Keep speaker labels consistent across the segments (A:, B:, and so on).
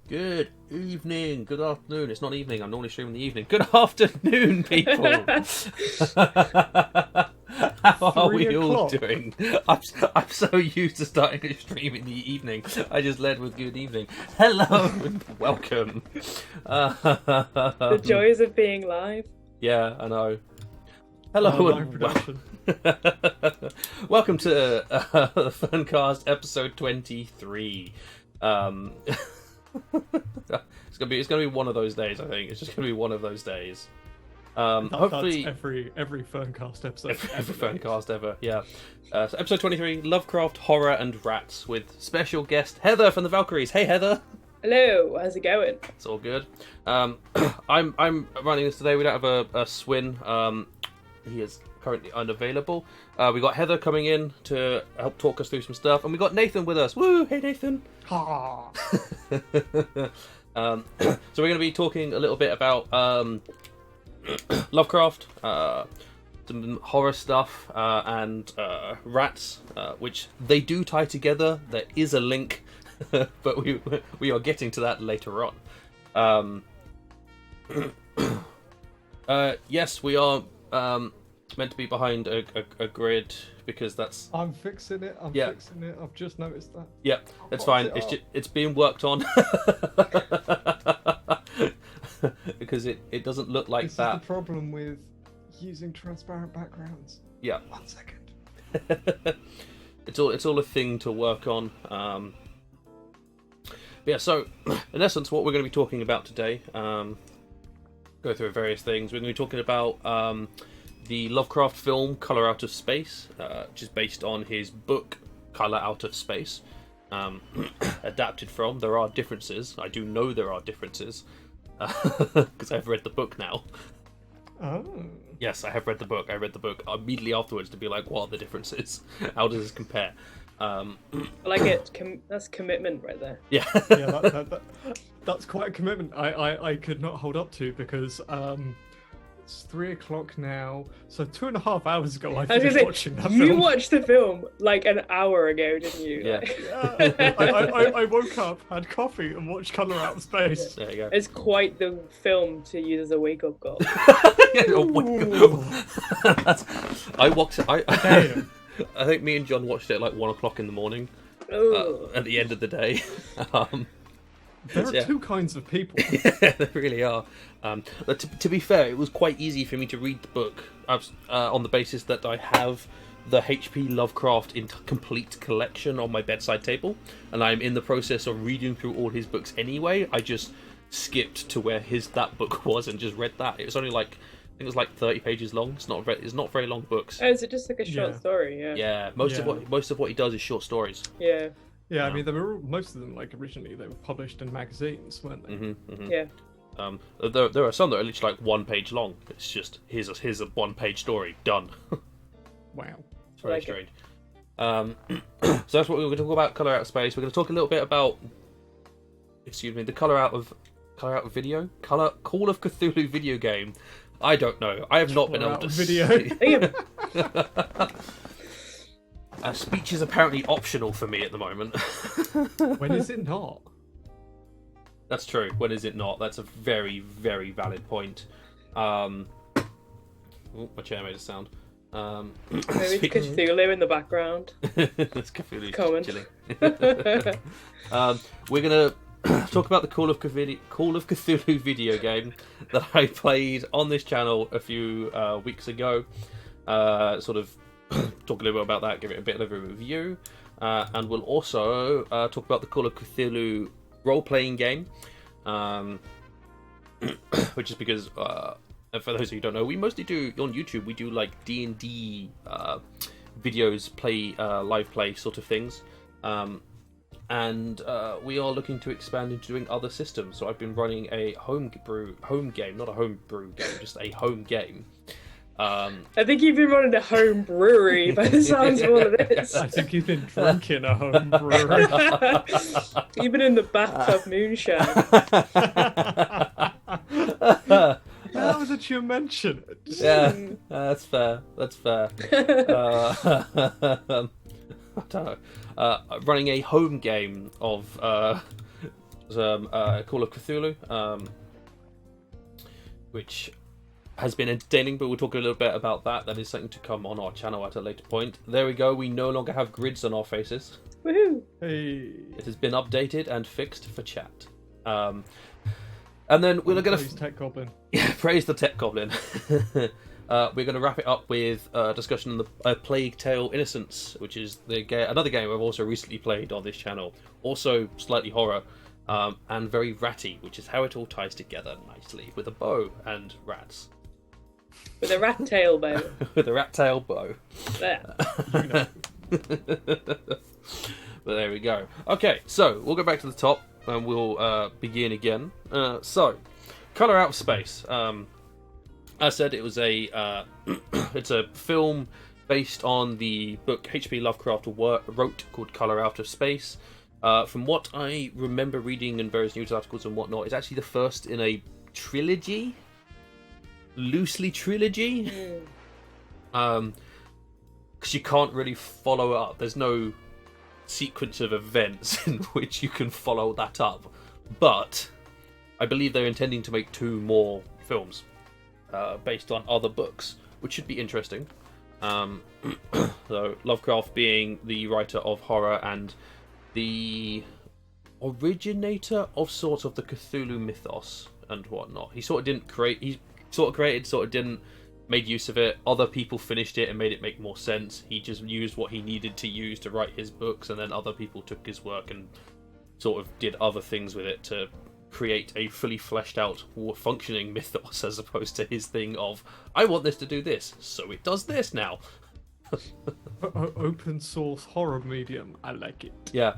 A: Good evening, good afternoon. It's not evening, I'm normally streaming in the evening. Good afternoon, people! How are we all doing? I'm so used to starting a stream in the evening. I just led with good evening. Hello and welcome.
B: The joys of being live.
A: Yeah, I know. Hello and
C: production.
A: welcome to the FURNcast episode 23. It's gonna be one of those days. I think it's just gonna be one of those days. Hopefully,
C: that's every FURNcast episode.
A: Every FURNcast ever. Yeah. So episode 23: Lovecraft, horror, and rats, with special guest Heather from the Valkyries. Hey, Heather.
B: Hello, how's it going?
A: It's all good. I'm running this today. We don't have a Swin. He is currently unavailable. We got Heather coming in to help talk us through some stuff, and we got Nathan with us. Woo! Hey, Nathan.
C: Ha!
A: So we're going to be talking a little bit about Lovecraft, some horror stuff, and rats, which they do tie together. There is a link, but we are getting to that later on. Yes, we are meant to be behind a grid because that's.
C: I'm fixing it.
A: Yeah.
C: Fixing it. I've just noticed that.
A: Yeah, it's fine. It's being worked on because it doesn't look like
C: this
A: that.
C: Is the problem with using transparent backgrounds.
A: Yeah.
C: 1 second.
A: It's all a thing to work on. Yeah. So, in essence, what we're going to be talking about today, go through various things. We're going to be talking about the Lovecraft film Color Out of Space, which is based on his book Color Out of Space, adapted from. There are differences. I do know there are differences because I've read the book now.
C: Oh.
A: Yes, I have read the book. I read the book immediately afterwards to be like, what are the differences? How does this compare?
B: I like it. That's commitment right there.
A: Yeah.
C: Yeah, that's quite a commitment. I could not hold up to because it's 3 o'clock now. So 2.5 hours ago, I finished watching that film.
B: You watched the film like an hour ago, didn't you?
A: Yeah.
C: Yeah. I woke up, had coffee, and watched Color Out of Space.
A: There you go.
B: It's quite the film to use as a wake-up call.
A: I watched it.
C: Damn.
A: I think me and John watched it at like 1 o'clock in the morning.
B: Ooh.
A: At the end of the day.
C: There are two kinds of people.
A: Yeah, there really are. But to be fair, it was quite easy for me to read the book on the basis that I have the H P Lovecraft complete collection on my bedside table, and I'm in the process of reading through all his books anyway. I just skipped to where that book was and just read that. It was only like, I think it was like 30 pages long. It's not very long books.
B: Oh, is it just like a short story? Yeah.
A: Yeah, most of what he does is short stories.
B: Yeah.
C: Yeah, I mean, most of them, like, originally, they were published in magazines, weren't they?
A: Mm-hmm, mm-hmm.
B: Yeah.
A: There are some that are literally like 1 page long. It's just here's a 1 page story done.
C: Wow,
A: it's very strange. So that's what we're going to talk about. Color Out of Space. We're going to talk a little bit about, the Color Out of Call of Cthulhu video game. I don't know. I have not been able to
C: video.
A: Speech is apparently optional for me at the moment.
C: When is it not?
A: That's true. When is it not? That's a very, very valid point. Oh, my chair made a sound.
B: Maybe it's Cthulhu in the background.
A: That's Cthulhu
B: Coming.
A: chilling. We're gonna talk about the Call of Cthulhu video game that I played on this channel a few weeks ago. Sort of talk a little bit about that, give it a bit of a review, and we'll also talk about the Call of Cthulhu role-playing game, which is because, for those of you who don't know, we mostly do, on YouTube, we do like D&D videos, live play sort of things, and we are looking to expand into doing other systems, so I've been running a home game, not a homebrew game, just a home game.
B: I think you've been running a home brewery by the sounds of all of this.
C: I think you've been drinking a home brewery.
B: You've been in the bathtub moonshine.
C: Now that you mention it.
A: Yeah, that's fair. I don't know. Running a home game of Call of Cthulhu, which has been entertaining, but we'll talk a little bit about that. That is something to come on our channel at a later point. There we go. We no longer have grids on our faces.
B: Woohoo!
C: Hey.
A: It has been updated and fixed for chat. And then we're going to...
C: Praise Tech Goblin.
A: Yeah, praise the Tech Goblin. We're going to wrap it up with a discussion on the Plague Tale Innocence, which is another game I've also recently played on this channel. Also slightly horror, and very ratty, which is how it all ties together nicely, with a bow and rats.
B: With a rat tail bow.
A: With a rat tail bow.
B: There.
A: But there we go. Okay, so we'll go back to the top and we'll begin again. So, Colour Out of Space. As I said, it was it's a film based on the book H P Lovecraft wrote called Colour Out of Space. From what I remember reading in various news articles and whatnot, it's actually the first in a trilogy. Loosely trilogy. Because you can't really follow it up. There's no sequence of events in which you can follow that up. But I believe they're intending to make 2 more films based on other books, which should be interesting. So Lovecraft being the writer of horror and the originator of sort of the Cthulhu mythos and whatnot. He sort of didn't create... He sort of created, sort of didn't made use of it. Other people finished it and made it make more sense. He just used what he needed to use to write his books, and then other people took his work and sort of did other things with it to create a fully fleshed out functioning mythos, as opposed to his thing of, I want this to do this, so it does this now.
C: Open source horror medium, I like it.
A: Yeah.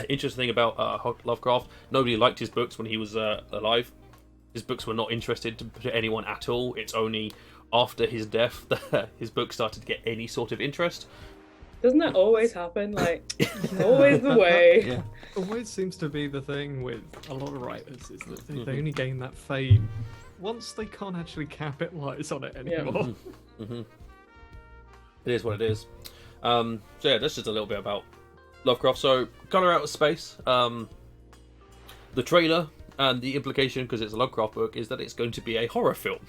A: Interesting thing about Lovecraft, nobody liked his books when he was alive. His books were not interested to anyone at all. It's only after his death that his books started to get any sort of interest.
B: Doesn't that always happen? Like, always the way.
A: Yeah.
C: Always seems to be the thing with a lot of writers, is that they only gain that fame once they can't actually capitalize on it anymore.
A: Yeah. It is what it is. So yeah, that's just a little bit about Lovecraft. So, Colour Out of Space. The trailer and the implication, because it's a Lovecraft book, is that it's going to be a horror film.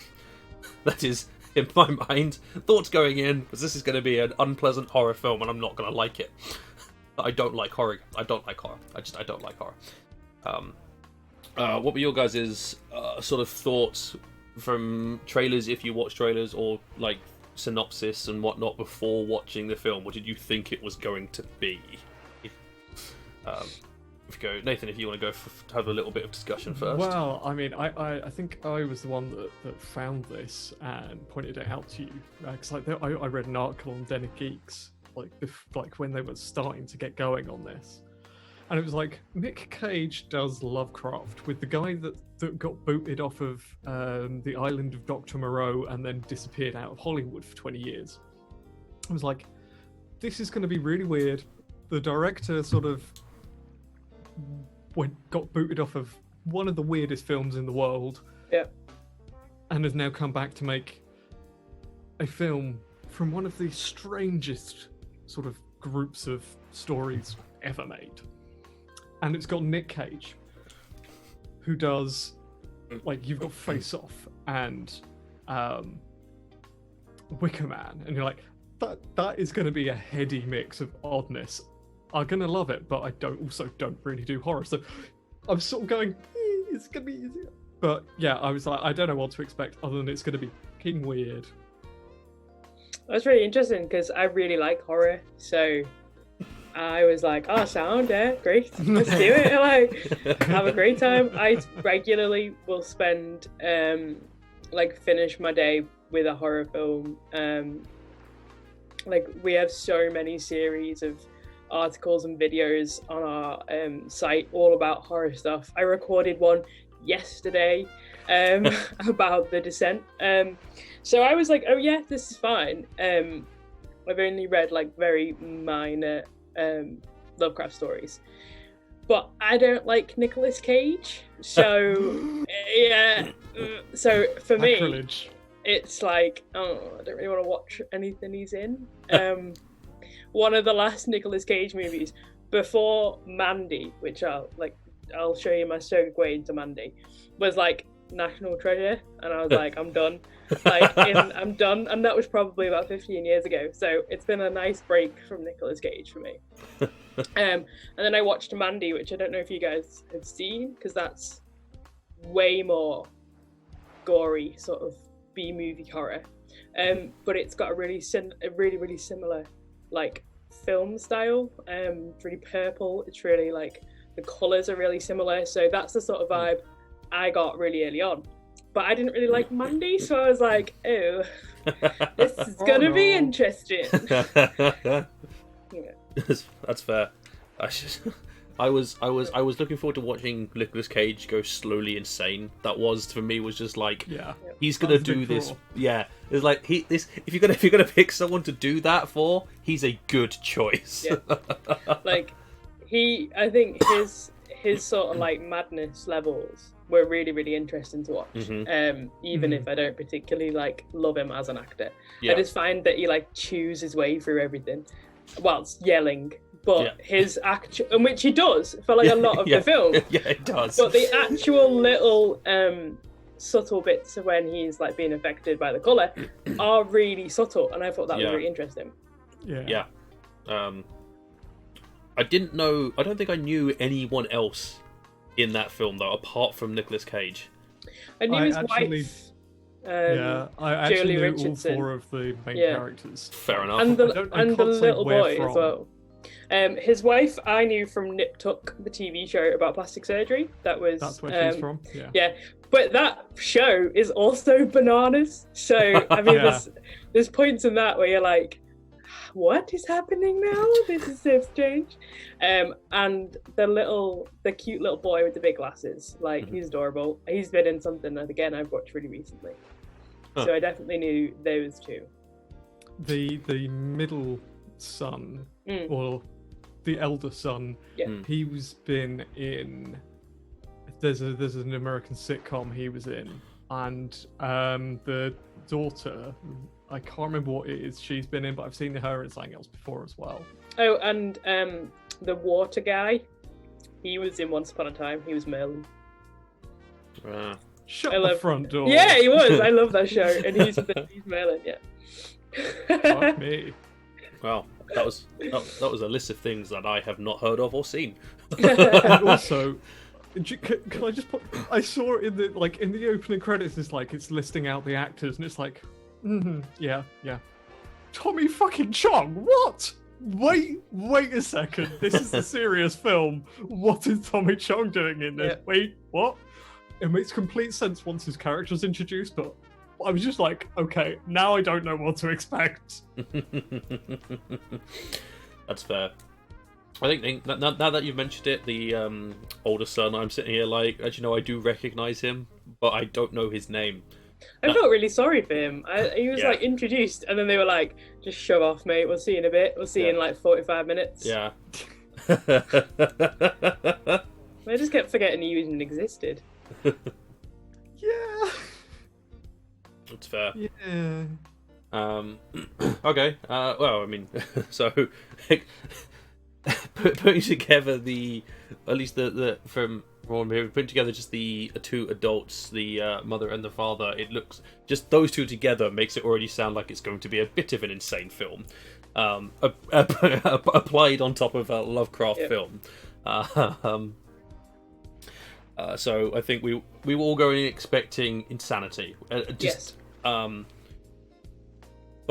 A: That is, in my mind, thoughts going in, because this is going to be an unpleasant horror film and I'm not going to like it. I don't like horror. I don't like horror. I don't like horror. What were your guys' sort of thoughts from trailers, if you watch trailers, or like synopsis and whatnot before watching the film? What did you think it was going to be? If you go, Nathan, if you want to go have a little bit of discussion first.
C: Well, I mean, I think I was the one that found this and pointed it out to you, because I read an article on Den of Geeks like when they were starting to get going on this, and it was like Nick Cage does Lovecraft with the guy that got booted off of the island of Dr. Moreau and then disappeared out of Hollywood for 20 years. I was like, this is going to be really weird. The director sort of got booted off of one of the weirdest films in the world, and has now come back to make a film from one of the strangest sort of groups of stories ever made. And it's got Nick Cage, who does, like, you've got Face Off and Wicker Man, and you're like, that is going to be a heady mix of oddness. I'm going to love it, but I don't really do horror. So I'm sort of going, it's going to be easier. But yeah, I was like, I don't know what to expect other than it's going to be fucking weird.
B: That's really interesting because I really like horror. So I was like, oh, sound, yeah, great. Let's do it. Like, have a great time. I regularly will spend, finish my day with a horror film. Like, we have so many series of articles and videos on our site all about horror stuff. I recorded one yesterday about The Descent. So I was like, oh yeah, this is fine. I've only read like very minor Lovecraft stories, but I don't like Nicolas Cage. So yeah, so for me,
C: Sacrilege.
B: It's like, oh, I don't really want to watch anything he's in. One of the last Nicolas Cage movies before Mandy, which I'll show you my segue into Mandy, was like National Treasure, and I was like, I'm done. I'm done, and that was probably about 15 years ago. So it's been a nice break from Nicolas Cage for me. And then I watched Mandy, which I don't know if you guys have seen, because that's way more gory, sort of B-movie horror. But it's got a really similar like film style. It's really purple. It's really like the colours are really similar. So that's the sort of vibe I got really early on. But I didn't really like Mandy, so I was like, oh, this is gonna be interesting.
A: That's fair. I was looking forward to watching Nicolas Cage go slowly insane. That was, for me, was just like, he's gonna do this. Yeah, it's like if you're gonna pick someone to do that for, he's a good choice.
B: Yeah. Like I think his sort of like madness levels were really, really interesting to watch. Even if I don't particularly like love him as an actor, I just find that he like chews his way through everything whilst yelling. But his actual, and which he does for like a lot of the film.
A: Yeah, it does.
B: But the actual little subtle bits of when he's like being affected by the colour are really subtle, and I thought that was really interesting.
A: Yeah. I didn't know. I don't think I knew anyone else in that film though, apart from Nicolas Cage.
B: I knew his wife.
C: I actually
B: Julie
C: knew
B: Richardson.
C: all 4 of the main characters.
A: Fair enough.
B: And the little boy
C: from.
B: as well. His wife I knew from Nip Tuck, the TV show about plastic surgery. That's
C: where she's from.
B: Yeah, but that show is also bananas. So I mean, there's points in that where you're like, what is happening now? This is so strange. And the cute little boy with the big glasses, like he's adorable. He's been in something that again I've watched really recently. So I definitely knew those two.
C: The middle son, or the elder son, he's been in. There's an American sitcom he was in, and the daughter, I can't remember what it is she's been in, but I've seen her in something else before as well.
B: Oh, and the water guy, he was in Once Upon a Time. He was Merlin.
C: Shut the front door.
B: Yeah, he was. I love that show, and he's Merlin. Yeah.
C: Fuck me.
A: Well, that was a list of things that I have not heard of or seen.
C: And also, can I just put? I saw in the opening credits, it's listing out the actors, and it's like, yeah. Tommy fucking Chong. What? Wait a second. This is a serious film. What is Tommy Chong doing in this? Yeah. Wait, what? It makes complete sense once his character's introduced, but I was just like, okay, now I don't know what to expect.
A: That's fair. I think now that you've mentioned it, the older son, I'm sitting here like, as you know, I do recognise him, but I don't know his name.
B: I felt really sorry for him. He was like introduced, and then they were like, "Just shove off, mate. We'll see you in a bit. We'll see you in like 45 minutes."
A: Yeah.
B: I just kept forgetting he even existed.
C: Yeah.
A: That's fair.
C: Yeah.
A: Okay. Well, I mean, so putting together at least the from putting together just the 2 adults, the mother and the father, it looks just those 2 together makes it already sound like it's going to be a bit of an insane film, applied on top of a Lovecraft film. So I think we were all going in expecting insanity.
B: Yes.
A: But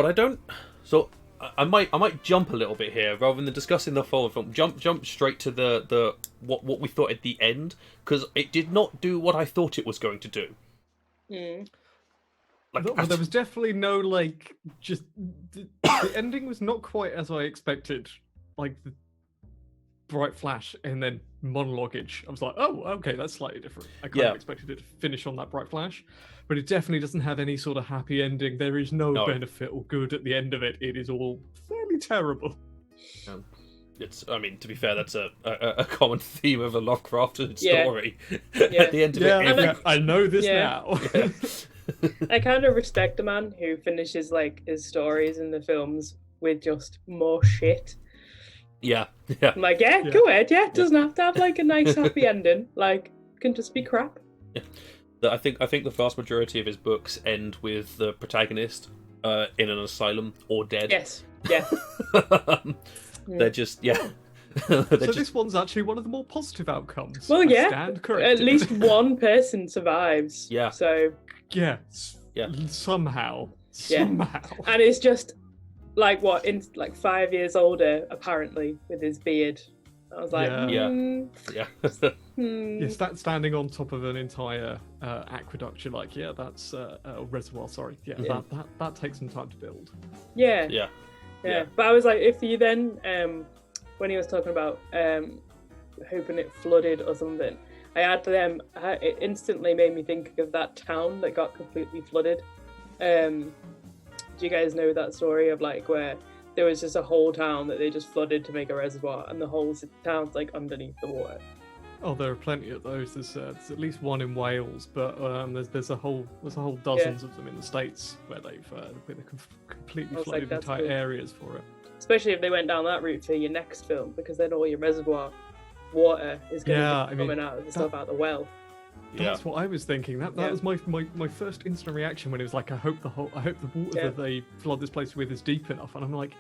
A: I don't. So I might jump a little bit here rather than discussing the full film. Jump straight to the what we thought at the end, because it did not do what I thought it was going to do.
C: There was definitely no just the ending was not quite as I expected. Like the bright flash and then monologuage. I was like, oh, okay, that's slightly different. I kind of expected it to finish on that bright flash, but it definitely doesn't have any sort of happy ending. There is no benefit or good at the end of it. It is all fairly terrible.
A: I mean, to be fair, that's a common theme of a Lovecraftian story. At the end of it,
C: I know this now.
B: I kind of respect the man who finishes his stories in the films with just more shit.
A: Yeah, yeah.
B: I'm like, yeah, go ahead, yeah. It doesn't have to have like a nice happy ending. Like, it can just be crap.
A: I think the vast majority of his books end with the protagonist in an asylum or dead.
B: Yes, yeah.
A: They're just
C: This one's actually one of the more positive outcomes.
B: Well,
C: I
B: yeah.
C: stand corrected.
B: At least one person survives.
A: Yeah.
B: So.
C: Yeah. Somehow.
B: And it's just like in like 5 years older apparently with his beard. I was like,
C: Yes, that's standing on top of an entire aqueduct. You're like, that's a reservoir. Sorry, that takes some time to build.
B: Yeah. But I was like, if you then when he was talking about hoping it flooded or something, it instantly made me think of that town that got completely flooded. Do you guys know that story of like where there was just a whole town that they just flooded to make a reservoir, and the whole town's like underneath the water?
C: Oh, there are plenty of those. There's at least one in Wales, but there's a whole dozens of them in the States where they've completely flooded entire areas for it.
B: Especially if they went down that route for your next film, because then all your reservoir water is going to be coming out of the stuff out of the well.
C: That's what I was thinking. That was my first instant reaction when it was like, I hope the water that they flood this place with is deep enough. And I'm like,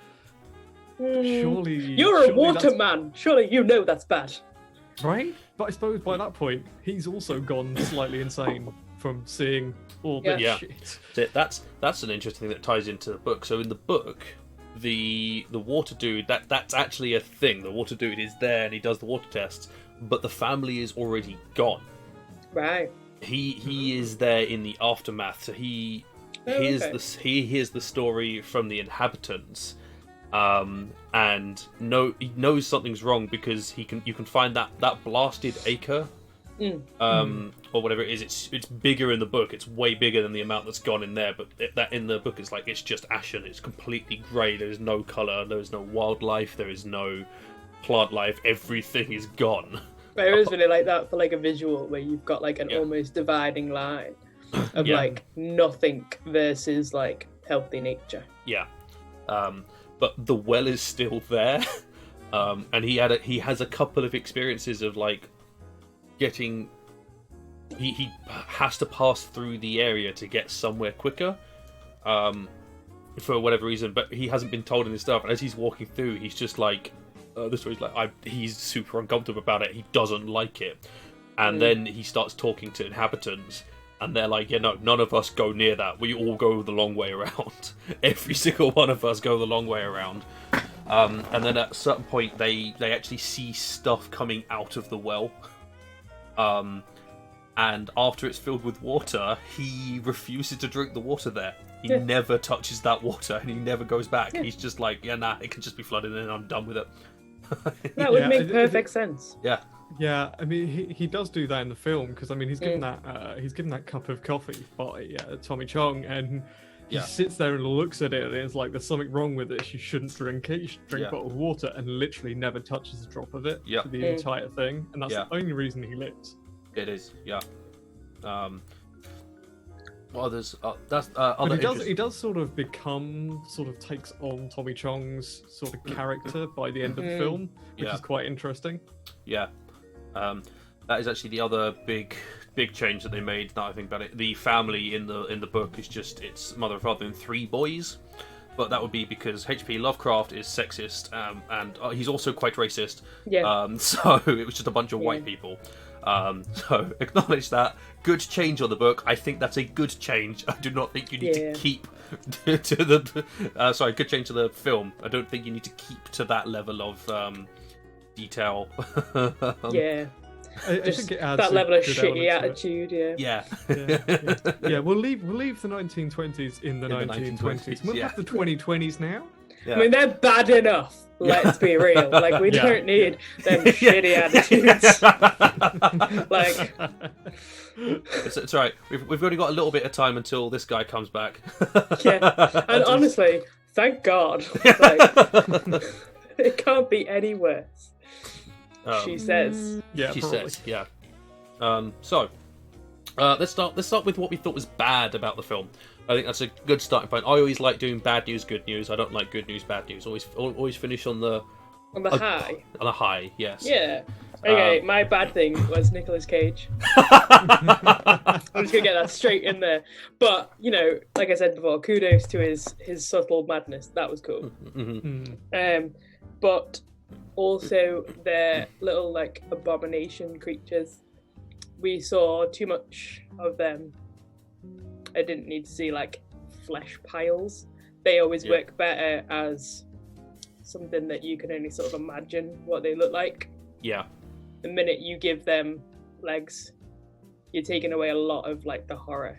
C: surely
B: you're a waterman. Surely you know that's bad,
C: right? But I suppose by that point he's also gone slightly insane from seeing all this shit.
A: That's an interesting thing that ties into the book. So in the book, the water dude, that's actually a thing. The water dude is there and he does the water tests, but the family is already gone.
B: Right.
A: He is there in the aftermath, so he hears the story from the inhabitants, and he knows something's wrong because you can find that blasted acre, or whatever it is. It's bigger in the book. It's way bigger than the amount that's gone in there. But that in the book is like it's just ashen. It's completely grey. There is no colour. There is no wildlife. There is no plant life. Everything is gone.
B: But it was really like that for like a visual where you've got like an almost dividing line of like nothing versus like healthy nature.
A: Yeah. But the well is still there. And he has a couple of experiences of like getting he has to pass through the area to get somewhere quicker. For whatever reason, but he hasn't been told in his stuff, and as he's walking through he's just like the story's like he's super uncomfortable about it. He doesn't like it, and then he starts talking to inhabitants, and they're like, no, none of us go near that. We all go the long way around. Every single one of us go the long way around. And then at a certain point, they actually see stuff coming out of the well. And after it's filled with water, he refuses to drink the water there. He never touches that water, and he never goes back. Yeah. He's just like, it can just be flooded in, and I'm done with it.
B: That would make perfect sense.
C: Yeah, I mean he does do that in the film because I mean he's given that cup of coffee by Tommy Chong, and he sits there and looks at it, and it's like there's something wrong with this. You shouldn't drink it. You should drink bottled water, and literally never touches a drop of it for the entire thing, and that's the only reason he lives.
A: It is,
C: he does sort of takes on Tommy Chong's sort of character by the end of the film, which is quite interesting. Yeah.
A: That is actually the other big change that they made. Now I think about it, the family in the book is just it's mother, father, and 3 boys. But that would be because H P Lovecraft is sexist, and he's also quite racist. So it was just a bunch of white people. So acknowledge that. Good change on the book. I think that's a good change. I do not think you need to keep to the good change to the film. I don't think you need to keep to that level of detail.
C: I think it adds
B: that level of shitty attitude.
C: We'll leave the 1920s in the 1920s. We'll have the 2020s now.
B: I mean, they're bad enough. Let's be real. Like, we don't need them shitty attitudes. Like,
A: it's all right. We've only got a little bit of time until this guy comes back.
B: And honestly, thank God. Like, it can't be any worse. She says.
A: She says. So, let's start with what we thought was bad about the film. I think that's a good starting point. I always like doing bad news, good news. I don't like good news, bad news. Always finish on the
B: On the high.
A: On a high, yes.
B: Yeah. Okay, my bad thing was Nicolas Cage. I'm just gonna get that straight in there. But you know, like I said before, kudos to his subtle madness. That was cool. But also their little like abomination creatures. We saw too much of them. I didn't need to see like flesh piles. They always work better as something that you can only sort of imagine what they look like.
A: Yeah.
B: The minute you give them legs, you're taking away a lot of like the horror.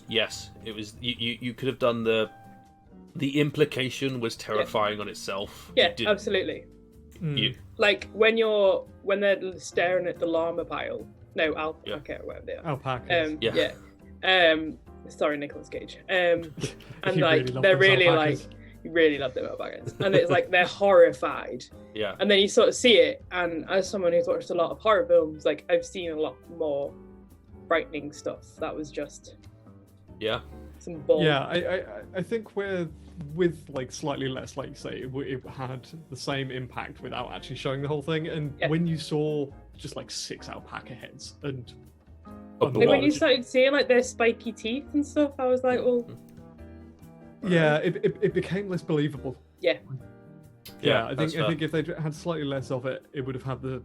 A: Yes, it was. You could have done the implication was terrifying on itself.
B: Yeah, absolutely. Like when they're staring at the llama pile. No, alpaca or whatever they are.
C: Alpacas.
B: Sorry, Nicolas Cage. And like
C: really
B: they're really
C: alpacas.
B: like. You really love them alpacas. And it's like they're horrified.
A: Yeah.
B: And then you sort of see it, and as someone who's watched a lot of horror films, like I've seen a lot more frightening stuff. That was just some bull.
C: Yeah, I think with like slightly less, like you say, it had the same impact without actually showing the whole thing. And when you saw just like 6 alpaca heads and
B: like when you started seeing like their spiky teeth and stuff, I was like, well.
C: Yeah, it became less believable.
B: Yeah.
C: I think if they'd had slightly less of it, it would have had the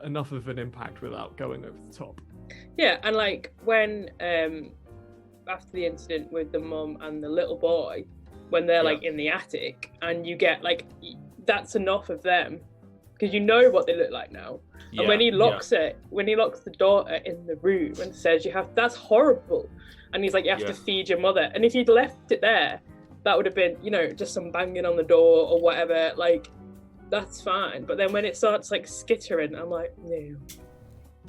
C: enough of an impact without going over the top.
B: Yeah, and like when after the incident with the mum and the little boy, when they're like in the attic, and you get like that's enough of them because you know what they look like now.
A: Yeah,
B: and when he locks the daughter in the room and says that's horrible. And he's like, you have to feed your mother. And if you'd left it there, that would have been, you know, just some banging on the door or whatever. Like, that's fine. But then when it starts like skittering, I'm like, no.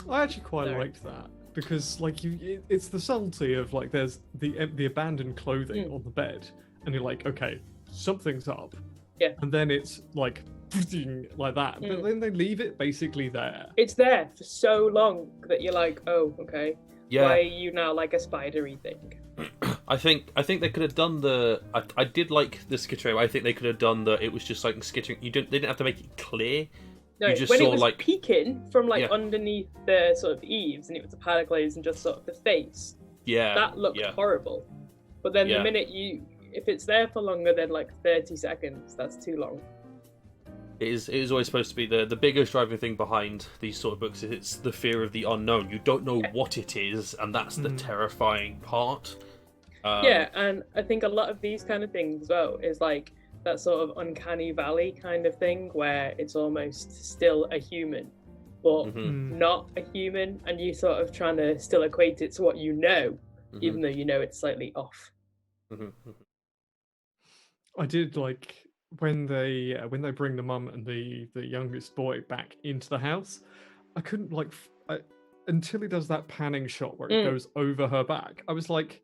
C: I actually quite liked that because, like, it's the subtlety of like there's the abandoned clothing on the bed, and you're like, okay, something's up.
B: Yeah.
C: And then it's like like that, but then they leave it basically there.
B: It's there for so long that you're like, oh, okay.
A: Yeah.
B: Why are you now like a spidery thing?
A: I think they could have done the. I did like the skittering. I think they could have done the. It was just like skittering. They didn't have to make it clear.
B: No,
A: you just
B: when
A: saw
B: it was
A: like
B: peeking from like underneath the sort of eaves, and it was a pile of clothes and just sort of the face.
A: Yeah.
B: That looked horrible. But then the minute if it's there for longer than like 30 seconds, that's too long.
A: It is always supposed to be the biggest driving thing behind these sort of books. It's the fear of the unknown. You don't know what it is, and that's the terrifying part.
B: And I think a lot of these kind of things as well is like that sort of uncanny valley kind of thing where it's almost still a human, but not a human, and you sort of trying to still equate it to what you know, even though you know it's slightly off.
C: I did like when they bring the mum and the youngest boy back into the house. I couldn't like until he does that panning shot where it goes over her back. I was like,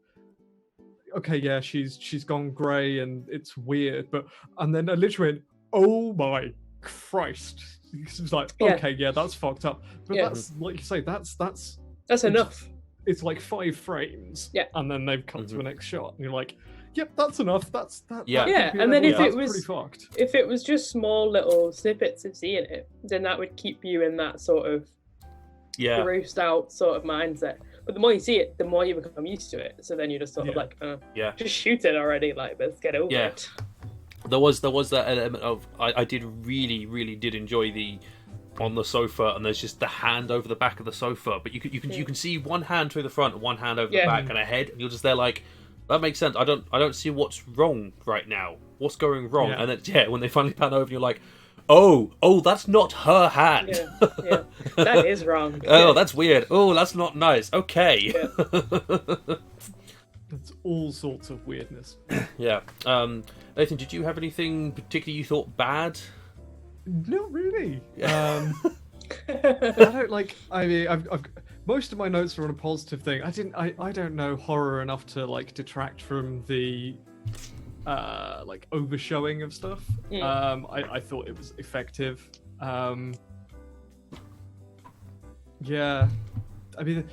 C: okay, yeah, she's gone grey and it's weird, and then I literally went, oh my Christ! It was like, okay, yeah, that's fucked up. But that's like you say, that's
B: enough.
C: It's like 5 frames, and then they've cut to the next shot, and you're like, yep, that's enough. That
B: and then if it was
C: pretty fucked.
B: If it was just small little snippets of seeing it, then that would keep you in that sort of grossed out sort of mindset. But the more you see it, the more you become used to it. So then you're just sort of like, just shoot it already. Like, let's get over it.
A: There was that element of I did really did enjoy the on the sofa, and there's just the hand over the back of the sofa, but you can see one hand through the front and one hand over the back and a head, and you're just there like, that makes sense. I don't see what's wrong right now. What's going wrong? And then when they finally pan over, you're like, oh, that's not her hand.
B: That is wrong.
A: That's weird. Oh, that's not nice. Okay.
C: It's all sorts of weirdness.
A: Nathan, did you have anything particularly you thought bad?
C: Not really. I don't like. I mean, I've most of my notes are on a positive thing. I don't know horror enough to like detract from the like overshowing of stuff. I thought it was effective. Yeah, I mean,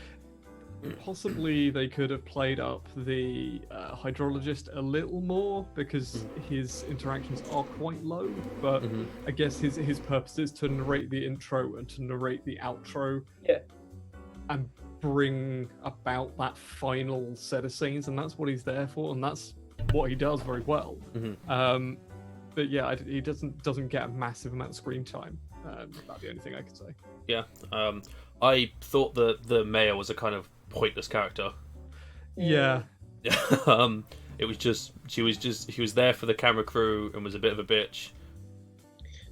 C: possibly they could have played up the hydrologist a little more, because his interactions are quite low, but I guess his purpose is to narrate the intro and to narrate the outro, and bring about that final set of scenes, and that's what he's there for, and that's what he does very well. But yeah, he doesn't get a massive amount of screen time. That's the only thing I could say.
A: Yeah, I thought that the mayor was a kind of pointless character.
C: Yeah.
A: It was just she was there for the camera crew and was a bit of a bitch.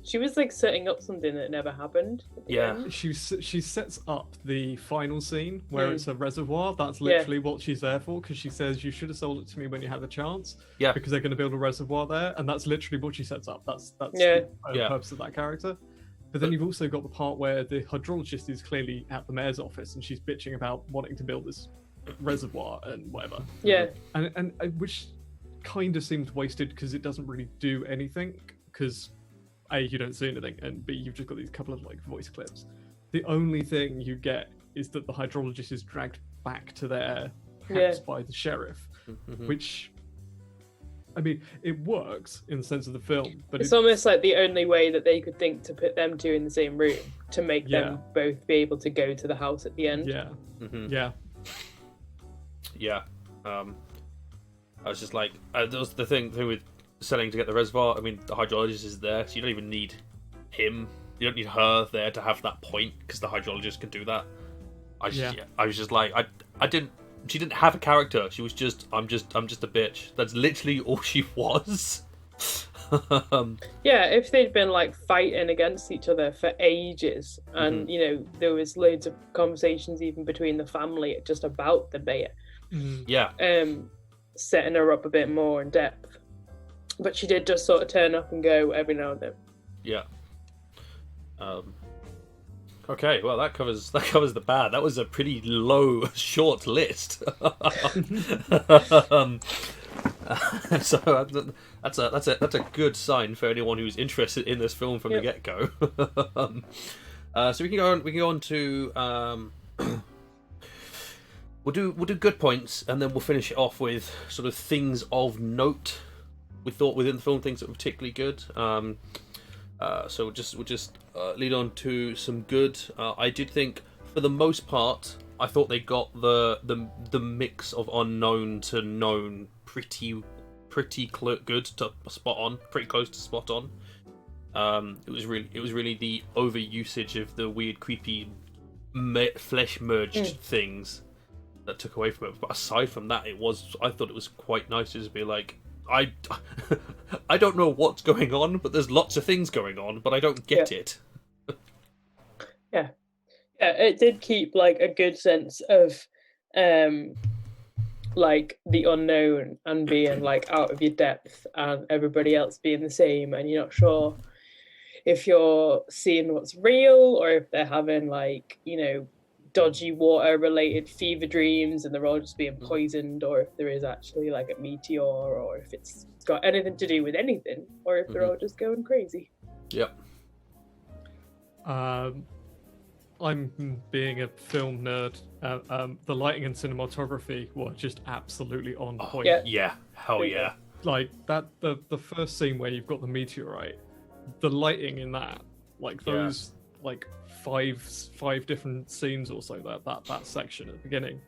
B: She was like setting up something that never happened.
A: Yeah,
C: she sets up the final scene where it's a reservoir. That's literally what she's there for, because she says you should have sold it to me when you had the chance.
A: Yeah,
C: because they're going to build a reservoir there, and that's literally what she sets up. That's the purpose of that character. But then you've also got the part where the hydrologist is clearly at the mayor's office, and she's bitching about wanting to build this reservoir and whatever.
B: Yeah,
C: and which kind of seems wasted, because it doesn't really do anything, because A, you don't see anything, and B, you've just got these couple of like voice clips. The only thing you get is that the hydrologist is dragged back to their house by the sheriff, which, I mean, it works in the sense of the film, but
B: it's almost like the only way that they could think to put them two in the same room to make them both be able to go to the house at the end.
A: Yeah. I was just like, that was the thing with selling to get the reservoir. I mean, the hydrologist is there, so you don't even need him. You don't need her there to have that point, because the hydrologist can do that. I was just like, she didn't have a character. She was just, I'm just a bitch. That's literally all she was.
B: Yeah, if they'd been like fighting against each other for ages, and you know, there was loads of conversations even between the family just about the mayor. Setting her up a bit more in depth. But she did just sort of turn up and go every now and then. Yeah.
A: Okay, well that covers the bad. That was a pretty low, short list. So that's a good sign for anyone who's interested in this film from the get go. So we can go on to we'll do good points, and then we'll finish it off with sort of things of note we thought within the film, things that were particularly good. So we'll just lead on to some good. I did think, for the most part, I thought they got the mix of unknown to known pretty good to spot on, pretty close to spot on. It was really the overusage of the weird, creepy flesh merged things that took away from it. But aside from that, I thought it was quite nice to just be like, I don't know what's going on, but there's lots of things going on, but I don't get it.
B: Yeah, it did keep like a good sense of like the unknown and being like out of your depth, and everybody else being the same, and you're not sure if you're seeing what's real or if they're having like, you know, dodgy water related fever dreams and they're all just being poisoned, or if there is actually like a meteor, or if it's got anything to do with anything, or if they're all just going crazy.
C: I'm being a film nerd. The lighting and cinematography were just absolutely on point.
A: Hell yeah.
C: Like that, the first scene where you've got the meteorite, the lighting in that, like those like five different scenes or so, that section at the beginning,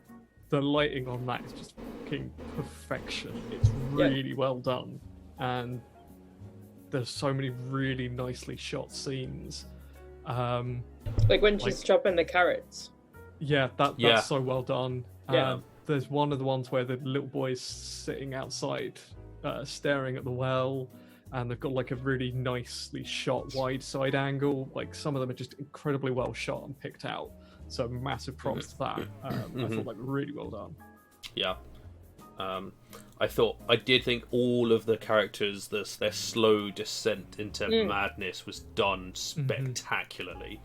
C: the lighting on that is just fucking perfection. It's really well done, and there's so many really nicely shot scenes.
B: Like when she's chopping the carrots.
C: That's so well done. There's one of the ones where the little boy's sitting outside staring at the well, and they've got like a really nicely shot wide side angle. Like some of them are just incredibly well shot and picked out, so massive props to that. I thought like really well done.
A: I did think all of the characters, their slow descent into madness was done spectacularly.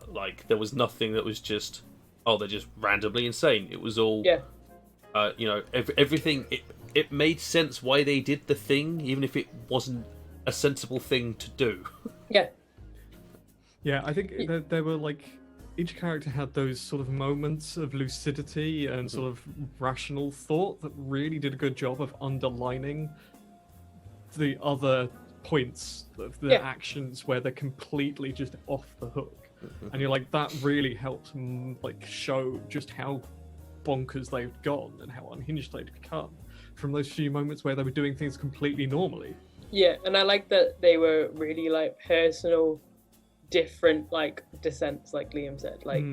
A: Like there was nothing that was just, they're just randomly insane. It was all, you know, everything. It made sense why they did the thing, even if it wasn't a sensible thing to do.
C: Yeah, I think there were like each character had those sort of moments of lucidity and sort of rational thought that really did a good job of underlining the other points of the actions where they're completely just off the hook. And you're like, that really helps like show just how bonkers they've gone and how unhinged they've become from those few moments where they were doing things completely normally.
B: Yeah, and I like that they were really like personal, different like descents, like Liam said. Like,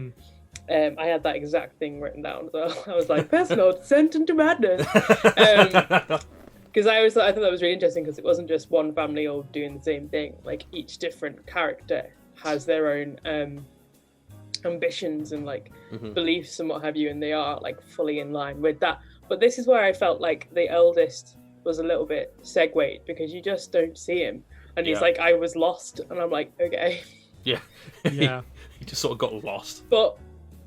B: I had that exact thing written down as well. I was like, personal descent into madness. Because I thought that was really interesting because it wasn't just one family all doing the same thing. Like each different character has their own ambitions and like beliefs and what have you, and they are like fully in line with that. But this is where I felt like the eldest was a little bit segued because you just don't see him, and he's like, I was lost, and I'm like, okay.
A: Yeah. He just sort of got lost.
B: But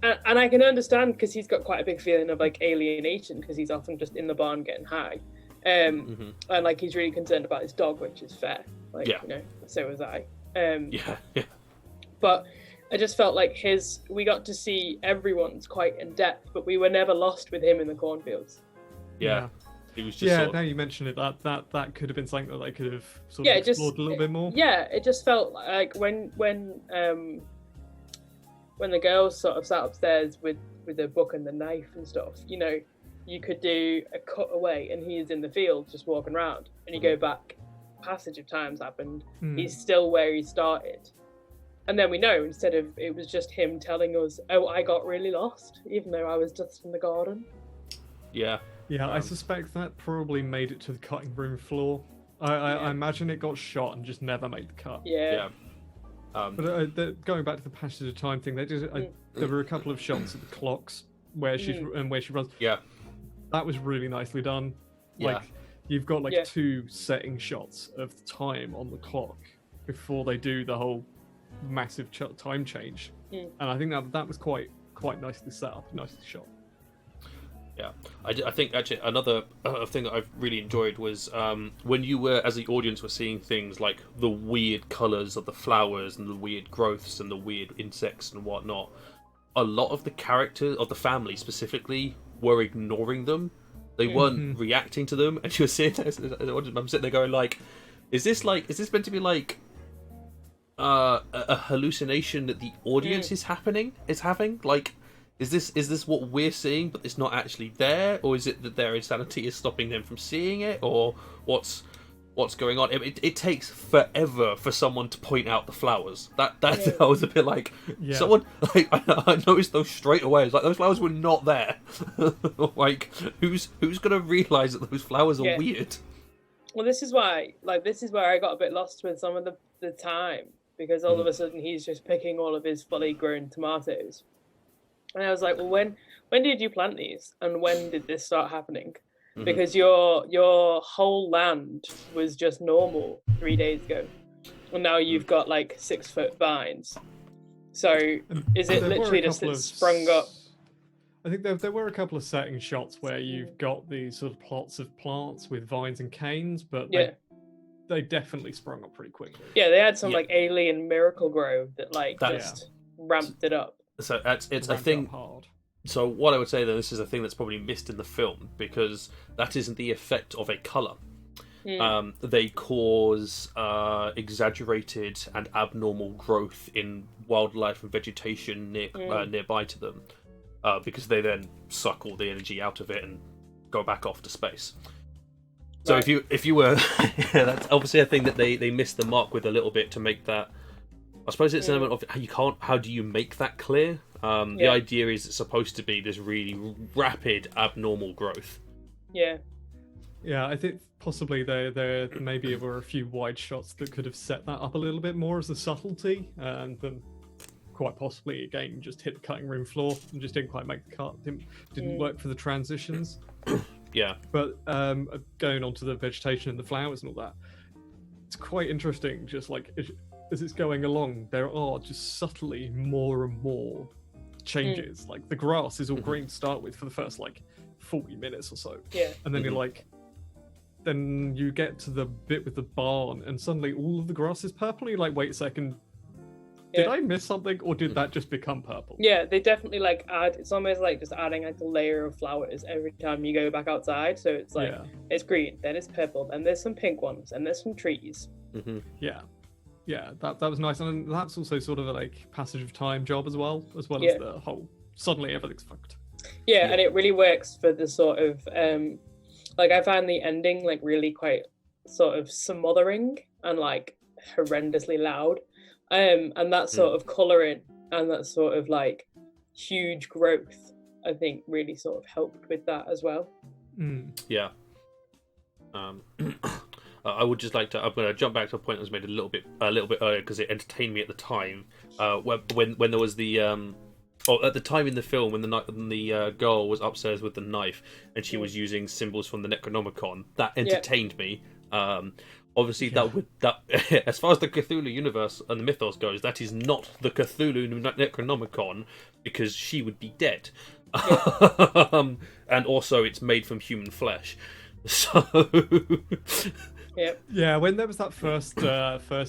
B: and I can understand because he's got quite a big feeling of like alienation because he's often just in the barn getting high. And like he's really concerned about his dog, which is fair. Like, you know, so was I. But I just felt like we got to see everyone's quite in depth, but we were never lost with him in the cornfields.
A: Yeah. He was just
C: now you mention it, that could have been something that they could have sort of explored a little bit more.
B: Yeah, it just felt like when the girls sort of sat upstairs with the book and the knife and stuff, you know, you could do a cut away and he's in the field just walking around, and you go back, passage of time's happened, he's still where he started. And then we know, instead of it was just him telling us, oh, I got really lost, even though I was just in the garden.
A: Yeah.
C: Yeah, I suspect that probably made it to the cutting room floor. I imagine it got shot and just never made the cut.
B: Yeah.
C: But going back to the passage of time thing, there were a couple of shots of the clocks where she runs.
A: Yeah.
C: That was really nicely done. Like, you've got like two setting shots of the time on the clock before they do the whole massive time change, and I think that was quite nicely set up, nicely shot.
A: Yeah, I think actually another thing that I've really enjoyed was when you were, as the audience, were seeing things like the weird colours of the flowers and the weird growths and the weird insects and whatnot. A lot of the characters of the family specifically were ignoring them. They weren't reacting to them, and you were sitting there, I'm sitting there going like, is this meant to be like a hallucination that the audience is having? Like, is this what we're seeing, but it's not actually there, or is it that their insanity is stopping them from seeing it, or what's going on? It takes forever for someone to point out the flowers. That I was a bit like, someone, like, I noticed those straight away. It's like, those flowers were not there. Like, who's gonna realise that those flowers are weird?
B: Well, this is where I got a bit lost with some of the time, because all of a sudden he's just picking all of his fully grown tomatoes. And I was like, well, when did you plant these? And when did this start happening? Because your whole land was just normal 3 days ago. And now you've got like 6-foot vines. So is it literally just sprung up?
C: I think there were a couple of setting shots where you've got these sort of plots of plants with vines and canes, but they definitely sprung up pretty quickly.
B: Yeah, they had some like alien miracle grow that just ramped it up.
A: So it's a thing. So what I would say, then, this is a thing that's probably missed in the film, because that isn't the effect of a colour. They cause exaggerated and abnormal growth in wildlife and vegetation nearby to them, because they then suck all the energy out of it and go back off to space. So if you were, that's obviously a thing that they missed the mark with a little bit to make that. I suppose it's an element of how do you make that clear? The idea is it's supposed to be this really rapid abnormal growth.
B: Yeah,
C: I think possibly there maybe were a few wide shots that could have set that up a little bit more as a subtlety, and then quite possibly again just hit the cutting room floor and just didn't quite make the cut. Didn't work for the transitions.
A: Yeah,
C: but going on to the vegetation and the flowers and all that, it's quite interesting. Just like as it's going along, there are just subtly more and more changes. Like the grass is all green to start with for the first like 40 minutes or so.
B: Yeah.
C: And then you're like, then you get to the bit with the barn and suddenly all of the grass is purple. You're like, wait a second. Did I miss something, or did that just become purple?
B: Yeah, they definitely like add. It's almost like just adding like a layer of flowers every time you go back outside. So it's like it's green, then it's purple, then there's some pink ones, and there's some trees.
A: Mm-hmm.
C: Yeah, that was nice, and that's also sort of a like passage of time job as well as the whole suddenly everything's fucked.
B: Yeah, and it really works for the sort of like I found the ending like really quite sort of smothering and like horrendously loud, and that sort of colouring and that sort of like huge growth, I think, really sort of helped with that as well.
A: Yeah. I would just like to. I'm going to jump back to a point that was made a little bit earlier because it entertained me at the time. When there was the at the time in the film when the girl was upstairs with the knife and she was using symbols from the Necronomicon, that entertained me. Obviously, that as far as the Cthulhu universe and the mythos goes, that is not the Cthulhu Necronomicon because she would be dead. And also, it's made from human flesh, so.
B: Yep.
C: Yeah, when there was that first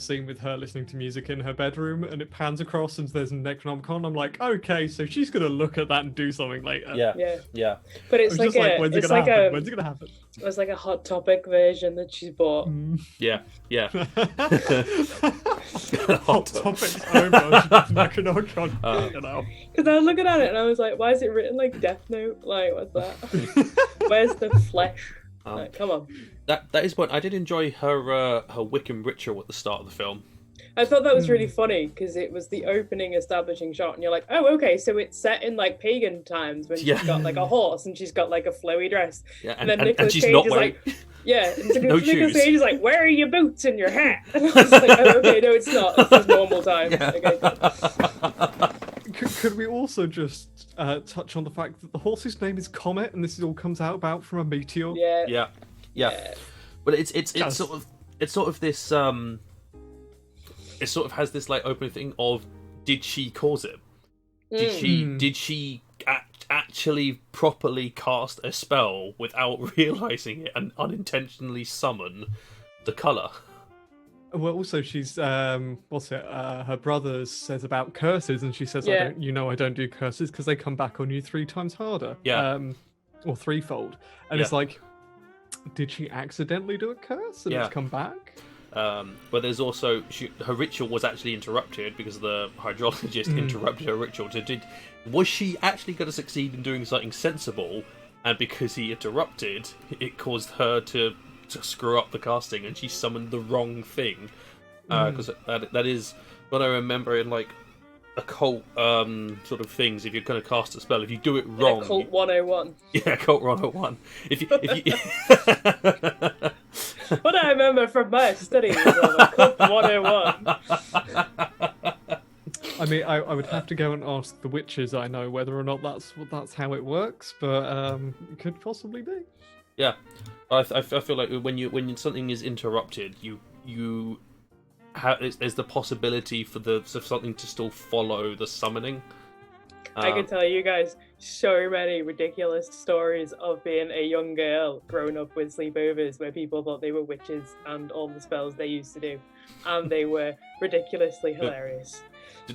C: scene with her listening to music in her bedroom and it pans across and there's a Necronomicon, I'm like, okay, so she's gonna look at that and do something later.
A: Yeah.
B: But it's like
C: when's it gonna happen?
B: It was like a Hot Topic version that she bought.
A: Yeah.
C: Hot Topic's own version of Necronomicon. You know.
B: Because I was looking at it and I was like, why is it written like Death Note? Like, what's that? Where's the flesh? Like, come on.
A: That is what I did enjoy her Wiccan ritual at the start of the film.
B: I thought that was really funny because it was the opening establishing shot, and you're like, oh, okay, so it's set in like pagan times when she's got like a horse and she's got like a flowy dress.
A: Yeah,
B: and then Nicolas
A: she's
B: Cage
A: not
B: is
A: wearing...
B: like, yeah, and
A: No
B: Nicolas
A: shoes.
B: Cage is like, where are your boots and your hat? And I was like, oh, okay, no, it's not. It's just normal time.
A: Yeah.
B: Okay.
C: Could we also just touch on the fact that the horse's name is Comet, and this all comes about from a meteor?
A: Yeah. But it's sort of this it sort of has this like open thing of, did she cause it? Did she actually properly cast a spell without realizing it and unintentionally summon the color?
C: Well, also she's her brother says about curses, and she says, I don't do curses because they come back on you 3 times harder. Or threefold. And it's like, did she accidentally do a curse and it's come back?
A: But there's also her ritual was actually interrupted because the hydrologist interrupted her ritual. Was she actually going to succeed in doing something sensible? And because he interrupted, it caused her to screw up the casting, and she summoned the wrong thing. Because that is what I remember in like occult sort of things. If you're going to cast a spell, if you do it wrong,
B: Occult 101.
A: Yeah, occult 101. If you
B: What I remember from my studies of occult 101.
C: I mean, I would have to go and ask the witches I know whether or not that's how it works, but it could possibly be.
A: Yeah, I feel like when something is interrupted, there's the possibility for something to still follow the summoning.
B: I can tell you guys so many ridiculous stories of being a young girl growing up with sleepovers where people thought they were witches and all the spells they used to do, and they were ridiculously hilarious.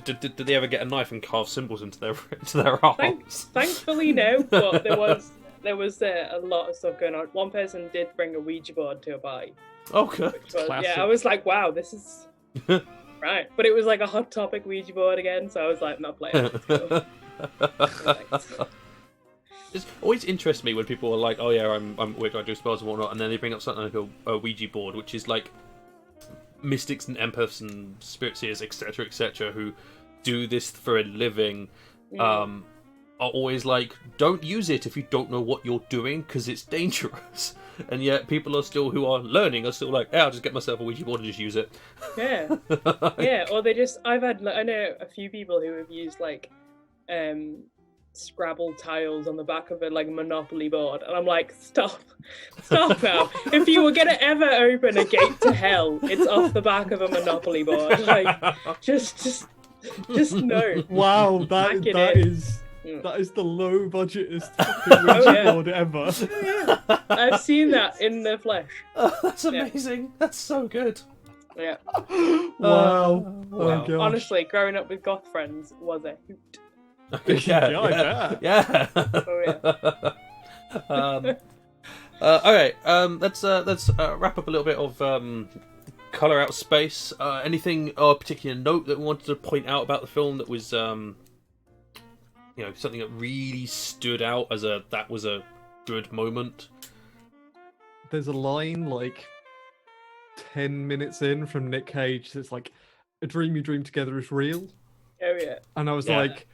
A: Did they ever get a knife and carve symbols into their arms?
B: Thankfully, no. But there was a lot of stuff going on. One person did bring a Ouija board to a party.
A: Oh, good.
B: Yeah, I was like, wow, this is right. But it was like a Hot Topic Ouija board again, so I was like, not playing.
A: It always interests me when people are like, oh yeah, I'm weird, I do spells and whatnot, and then they bring up something like a Ouija board, which is like mystics and empaths and spirit seers, etc., who do this for a living, are always like, don't use it if you don't know what you're doing because it's dangerous. And yet people are still, who are learning, are still like, yeah, I'll just get myself a Ouija board and just use it.
B: Yeah. Yeah, or they just, I know a few people who have used like Scrabble tiles on the back of a like Monopoly board, and I'm like, stop now. If you were gonna ever open a gate to hell, it's off the back of a Monopoly board. Like, just no.
C: Wow, that is the low budgetest board ever.
B: Yeah. I've seen that in the flesh.
A: Oh, that's amazing. Yeah. That's so good.
B: Yeah.
C: Wow.
A: Wow.
C: Oh, gosh.
B: Honestly, growing up with goth friends was a hoot.
C: Yeah, I bet.
A: Yeah.
B: Oh yeah.
A: All right. Let's wrap up a little bit of color out space. Anything of particular note that we wanted to point out about the film that was something that really stood out as that was a good moment.
C: There's a line like 10 minutes in from Nick Cage that's like, "A dream you dream together is real,"
B: Oh yeah.
C: and I was
A: Yeah.
C: like,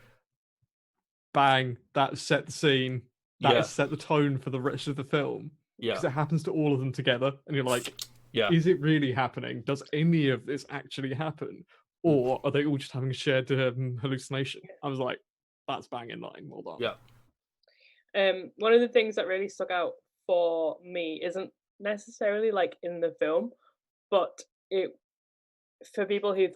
C: "Bang! That set the scene. That
A: Yeah.
C: has set the tone for the rest of the film."
A: Yeah.
C: Because it happens to all of them together, and you're like,
A: Yeah.
C: "Is it really happening? Does any of this actually happen, or are they all just having a shared hallucination?" I was like, "That's bang in line. Well done."
A: Yeah.
B: One of the things that really stuck out for me isn't necessarily like in the film, but it for people who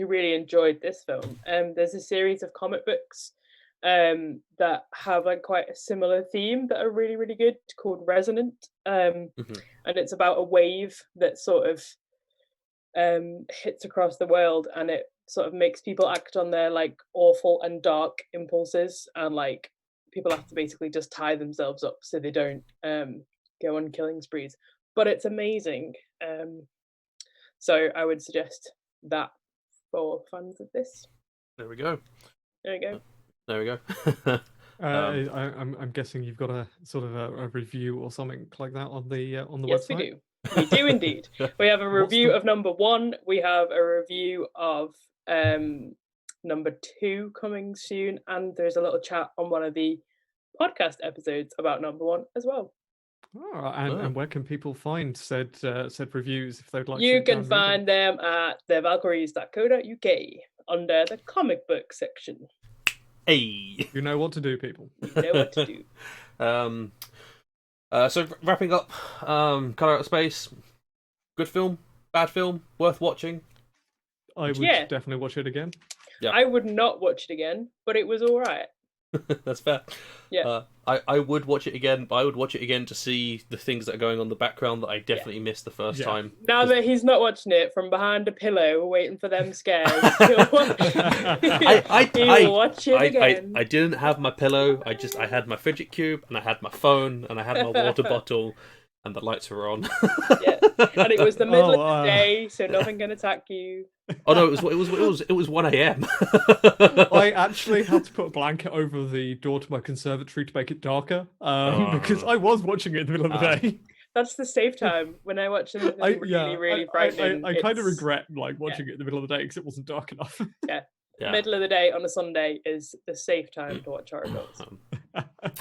B: really enjoyed this film. There's a series of comic books that have like quite a similar theme that are really really good, called Resonant, and it's about a wave that sort of hits across the world, and it sort of makes people act on their like awful and dark impulses, and like people have to basically just tie themselves up so they don't go on killing sprees. But it's amazing. So I would suggest that for fans of this.
A: There we go.
B: There we go.
A: There we go.
C: I'm guessing you've got a sort of a review or something like that on the
B: Yes,
C: website.
B: we do. We do indeed. We have a review of number 1. We have a review of number 2 coming soon, and there's a little chat on one of the podcast episodes about number 1 as well.
C: Oh, and where can people find said reviews if they'd like to?
B: You can find them at thevalkyries.co.uk under the comic book section.
A: Hey.
C: You know what to do, people.
B: You know what to do.
A: So wrapping up, Color Out of Space. Good film, bad film, worth watching.
C: I would definitely watch it again.
A: Yeah.
B: I would not watch it again, but it was all right.
A: That's fair.
B: Yeah.
A: I would watch it again, but I would watch it again to see the things that are going on in the background that I definitely missed the first time.
B: Now that he's not watching it from behind a pillow, waiting for them scares, he'll watch it again.
A: I didn't have my pillow. I had my fidget cube, and I had my phone, and I had my water bottle, and the lights were on.
B: Yeah, and it was the middle of the day, so nothing can attack you.
A: Oh no, it was 1 a.m.
C: I actually had to put a blanket over the door to my conservatory to make it darker, because I was watching it in the middle of the day.
B: That's the safe time when I watch something really frightening.
C: I kind of regret watching it in the middle of the day because it wasn't dark enough.
B: Yeah. Middle of the day on a Sunday is the safe time to watch horror films.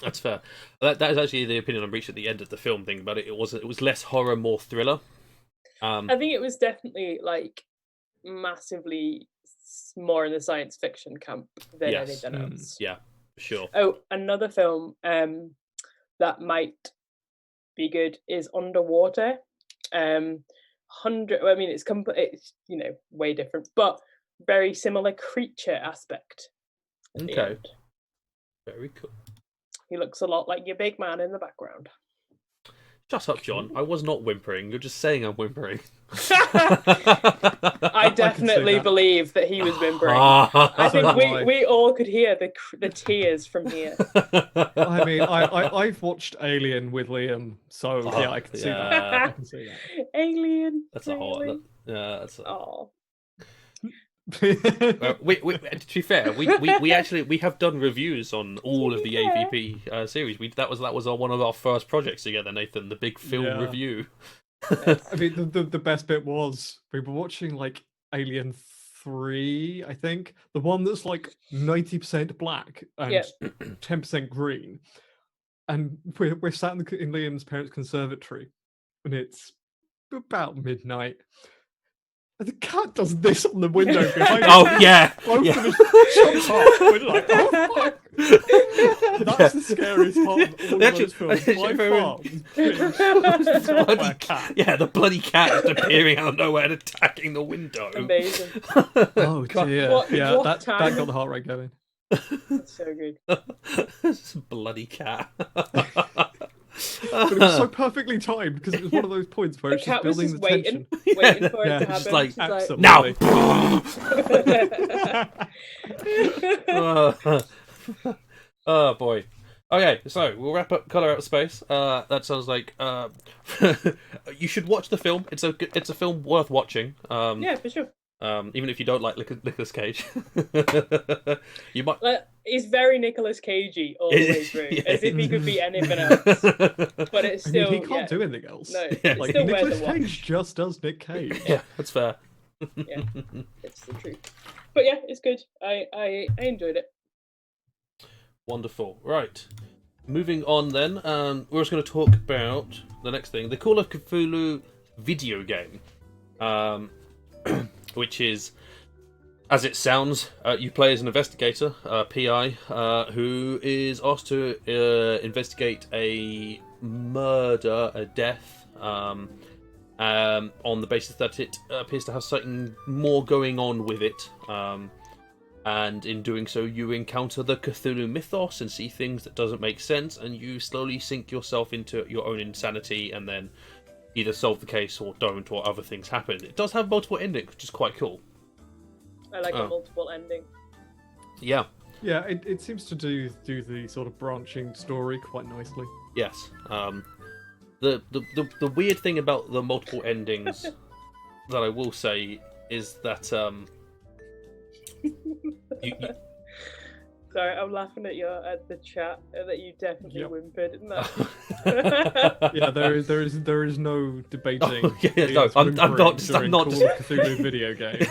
A: That's fair. That is actually the opinion I reached at the end of the film. Thinking about it, it was less horror, more thriller.
B: I think it was definitely like massively more in the science fiction camp than anything else.
A: Yeah, sure.
B: Oh, another film that might be good is Underwater. It's way different, but very similar creature aspect.
A: Okay. Very cool.
B: He looks a lot like your big man in the background.
A: Shut up, John. I was not whimpering. You're just saying I'm whimpering.
B: I definitely believe that he was whimpering. I think we all could hear the tears from here.
C: I mean, I've watched Alien with Liam, so I can see that. I can see that.
B: Alien.
A: That's a whole. That's.
B: Oh.
A: To be fair, we have done reviews on all of the AVP series. That was one of our first projects together, Nathan. The big film review.
C: I mean, the best bit was we were watching like Alien 3, I think, the one that's like 90% black and 10% green, and we're sat in Liam's parents' conservatory, and it's about midnight. And the cat does this on the window behind us.
A: Oh, yeah.
C: Both of us jump up. We're like, oh, fuck. That's the scariest part of all of those films. By far.
A: Yeah, the bloody cat just appearing out of nowhere and attacking the window.
B: Amazing.
C: Oh, dear. That got the heart rate going.
B: That's so good.
A: This bloody cat.
C: But it was so perfectly timed because it was one of those points where
B: The
C: it's just
B: cat was
C: building
B: just
C: the tension.
B: waiting for it
C: Yeah,
B: to
C: just
B: happen.
A: like,
B: She's like,
C: Absolutely.
A: now. Oh boy. Okay, so we'll wrap up Color Out of Space. That sounds like you should watch the film. It's a film worth watching.
B: yeah, for sure.
A: Even if you don't like Nicolas Cage, you might.
B: He's very Nicolas Cagey all the way through,
A: Yeah.
B: as if he could be anything else. But it's
C: I mean,
B: still
C: he can't do anything else.
B: No,
A: Yeah.
B: it's
C: Like
B: still worth
C: Nicolas
B: a watch.
C: Cage just does Nick Cage.
A: Yeah, that's fair.
B: Yeah, it's the truth. But yeah, it's good. I enjoyed it.
A: Wonderful. Right. Moving on then, we're just going to talk about the next thing, the Call of Cthulhu video game, which is, as it sounds, you play as an investigator, PI, who is asked to investigate a murder, a death, on the basis that it appears to have something more going on with it. And in doing so, you encounter the Cthulhu mythos and see things that doesn't make sense, and you slowly sink yourself into your own insanity, and then either solve the case or don't, or other things happen. It does have multiple endings, which is quite cool.
B: I like a multiple ending.
A: Yeah.
C: Yeah, it seems to do the sort of branching story quite nicely.
A: Yes. The weird thing about the multiple endings that I will say is that
B: Sorry, I'm laughing at the chat that you definitely whimpered in that.
C: Yeah, there is no debating.
A: Oh, yeah, no, I'm not
C: Call
A: just.
C: of Cthulhu video game.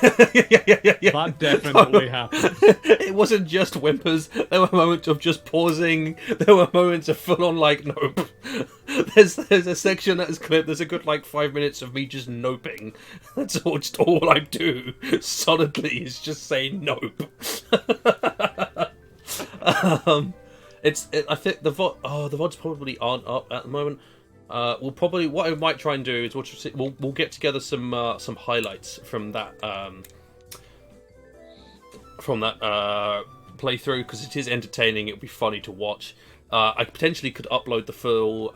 A: yeah.
C: That definitely happened.
A: It wasn't just whimpers. There were moments of just pausing. There were moments of full on like nope. There's a section that is clipped. There's a good like 5 minutes of me just noping. That's all I do solidly is just say nope. I think the VODs probably aren't up at the moment. What I might try and do is we'll get together some highlights from that playthrough, because it is entertaining. It'll be funny to watch. I potentially could upload the full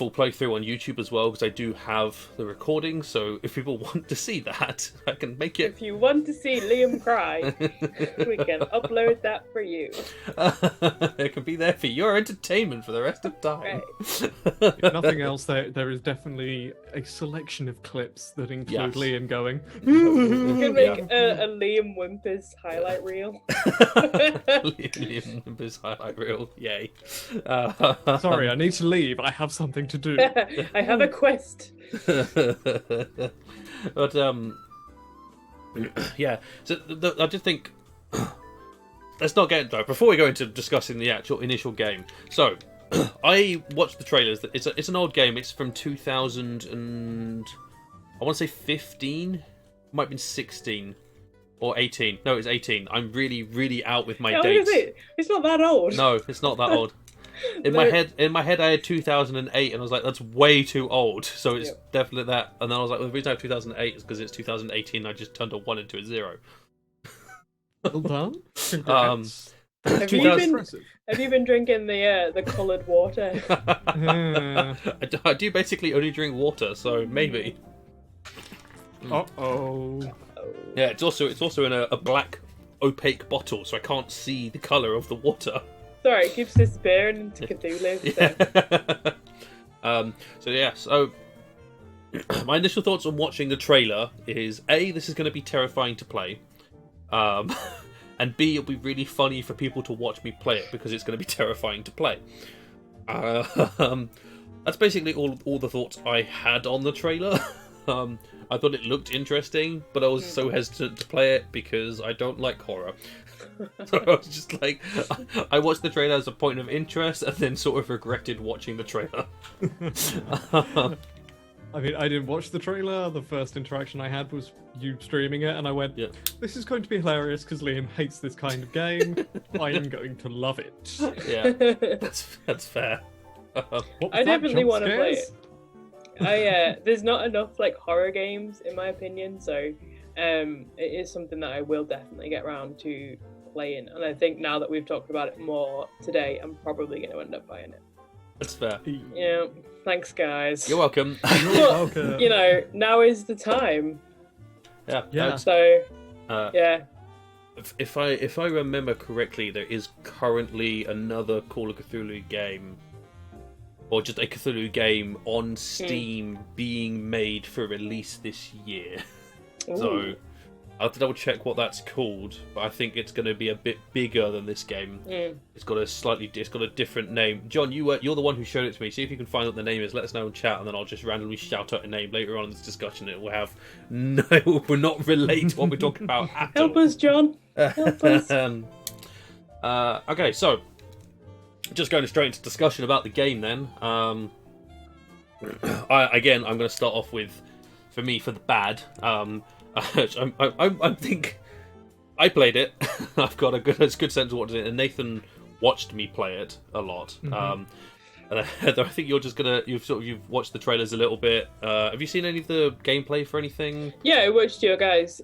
A: playthrough on YouTube as well, because I do have the recording. So if people want to see that, I can make it.
B: If you want to see Liam cry, we can upload that for you.
C: It
A: can be there for your entertainment for the rest of time.
B: Right.
C: If nothing else, there is definitely a selection of clips that include Liam going.
B: You can make a Liam Whimpers highlight reel.
A: Liam Whimpers highlight reel, yay!
C: Sorry, I need to leave. I have something to do.
B: I have a quest.
A: But yeah. So I just think let's not get into before we go into discussing the actual initial game. So I watched the trailers. It's an old game. It's from 2000 and I want to say 15. Might have been 16 or 18. No, it's 18. I'm really out with my dates.
B: It's not that old.
A: No, it's not that old. In my head, I had 2008, and I was like, "That's way too old." So it's definitely that. And then I was like, well, "The reason I have 2008 is because it's 2018. I just turned a 1 into a 0."
C: Well done. Congrats.
B: Have you been drinking the coloured water?
A: I do basically only drink water, so maybe.
C: Uh-oh.
A: Yeah, it's also in a black opaque bottle, so I can't see the colour of the water.
B: Sorry, it keeps disappearing into Cthulhu.
A: So my initial thoughts on watching the trailer is A, this is going to be terrifying to play, and B, it'll be really funny for people to watch me play it because it's going to be terrifying to play. That's basically all the thoughts I had on the trailer. I thought it looked interesting, but I was so hesitant to play it because I don't like horror. So I was just like, I watched the trailer as a point of interest and then sort of regretted watching the trailer.
C: I mean, I didn't watch the trailer. The first interaction I had was you streaming it, and I went, this is going to be hilarious because Liam hates this kind of game. I am going to love it.
A: Yeah, that's fair.
B: I definitely want to play it. There's not enough like horror games in my opinion, so it is something that I will definitely get around to playing, and I think now that we've talked about it more today, I'm probably going to end up buying it.
A: That's fair.
B: Yeah, thanks, guys.
A: You're welcome.
C: You're welcome.
B: You know, now is the time.
A: Yeah.
C: Yeah.
B: So,
A: Uh,
B: yeah.
A: If I remember correctly, there is currently another Call of Cthulhu game, or just a Cthulhu game on Steam being made for release this year. So
B: Ooh.
A: I'll have to double check what that's called, but I think it's going to be a bit bigger than this game. It's got a different name. John, you're the one who showed it to me. See if you can find what the name is. Let us know in chat, and then I'll just randomly shout out a name later on in this discussion. It will have will not relate to what we're talking about at
B: Help
A: all.
B: us, John. Help us.
A: Okay, so just going straight into discussion about the game then. I'm going to start off with, for the bad. I think I played it. I've got a good sense of what it is, and Nathan watched me play it a lot. And I think you've watched the trailers a little bit. Have you seen any of the gameplay for anything?
B: Yeah, I watched your guys'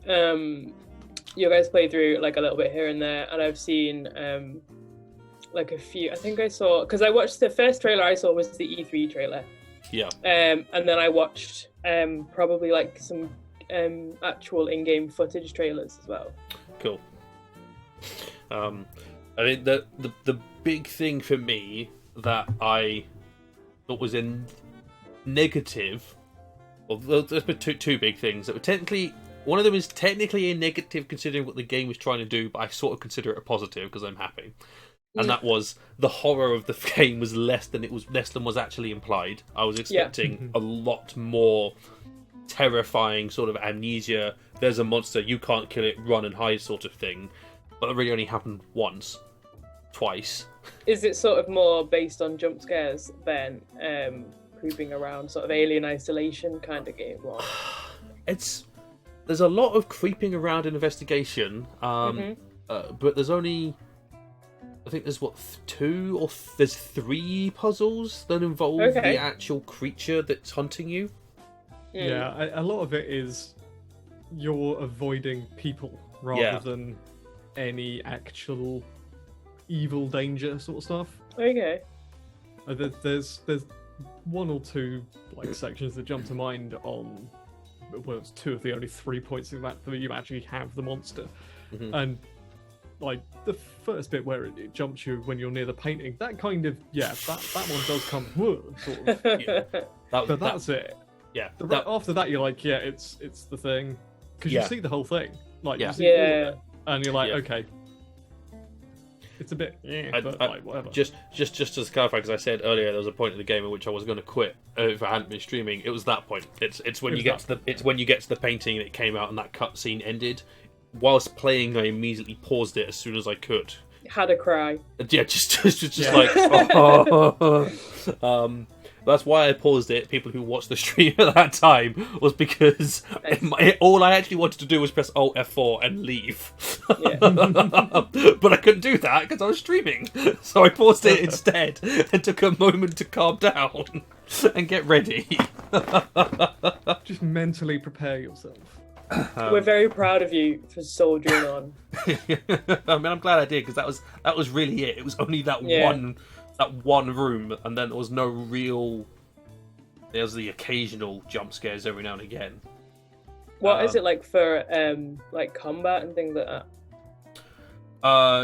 B: play through like a little bit here and there, and I've seen like a few. I think I saw, because I watched the first trailer I saw was the E3 trailer.
A: Yeah.
B: And then I watched probably like some actual in-game footage trailers as well.
A: Cool. I mean, the big thing for me that I thought was a negative, well, there's been two big things that were technically. One of them is technically a negative considering what the game was trying to do, but I sort of consider it a positive because I'm happy. And that was the horror of the game was less than was actually implied. I was expecting a lot more terrifying sort of amnesia. There's a monster, you can't kill it, run and hide sort of thing. But it really only happened twice.
B: Is it sort of more based on jump scares than creeping around, sort of Alien Isolation kind of game? Or...
A: There's a lot of creeping around and investigation, but there's only, I think there's there's 3 puzzles that involve the actual creature that's hunting you.
C: Yeah, a lot of it is you're avoiding people rather than any actual evil danger sort of stuff.
B: Okay.
C: There's 1 or 2 like sections that jump to mind on. Well, it's 2 of the only 3 points in that you actually have the monster, and like the first bit where it jumps you when you're near the painting, that kind of that one does come sort of. But that's it.
A: Yeah.
C: After that, you're like, it's the thing, because you see the whole thing, like you see all of it, and you're like, okay, it's a bit, but like whatever.
A: Just to clarify, because I said earlier there was a point in the game in which I was going to quit if I hadn't been streaming. It was that point. It's when you get to the painting and it came out and that cutscene ended. Whilst playing, I immediately paused it as soon as I could.
B: Had a cry.
A: Yeah, just like. That's why I paused it. People who watched the stream at that time was because all I actually wanted to do was press Alt F4 and leave.
B: Yeah.
A: But I couldn't do that because I was streaming. So I paused it instead and took a moment to calm down and get ready.
C: Just mentally prepare yourself.
B: We're very proud of you for soldiering on.
A: I mean, I'm glad I did, because that was really it. It was only that one room, and then there was no real. There's the occasional jump scares every now and again.
B: What is it like for like combat and things like that?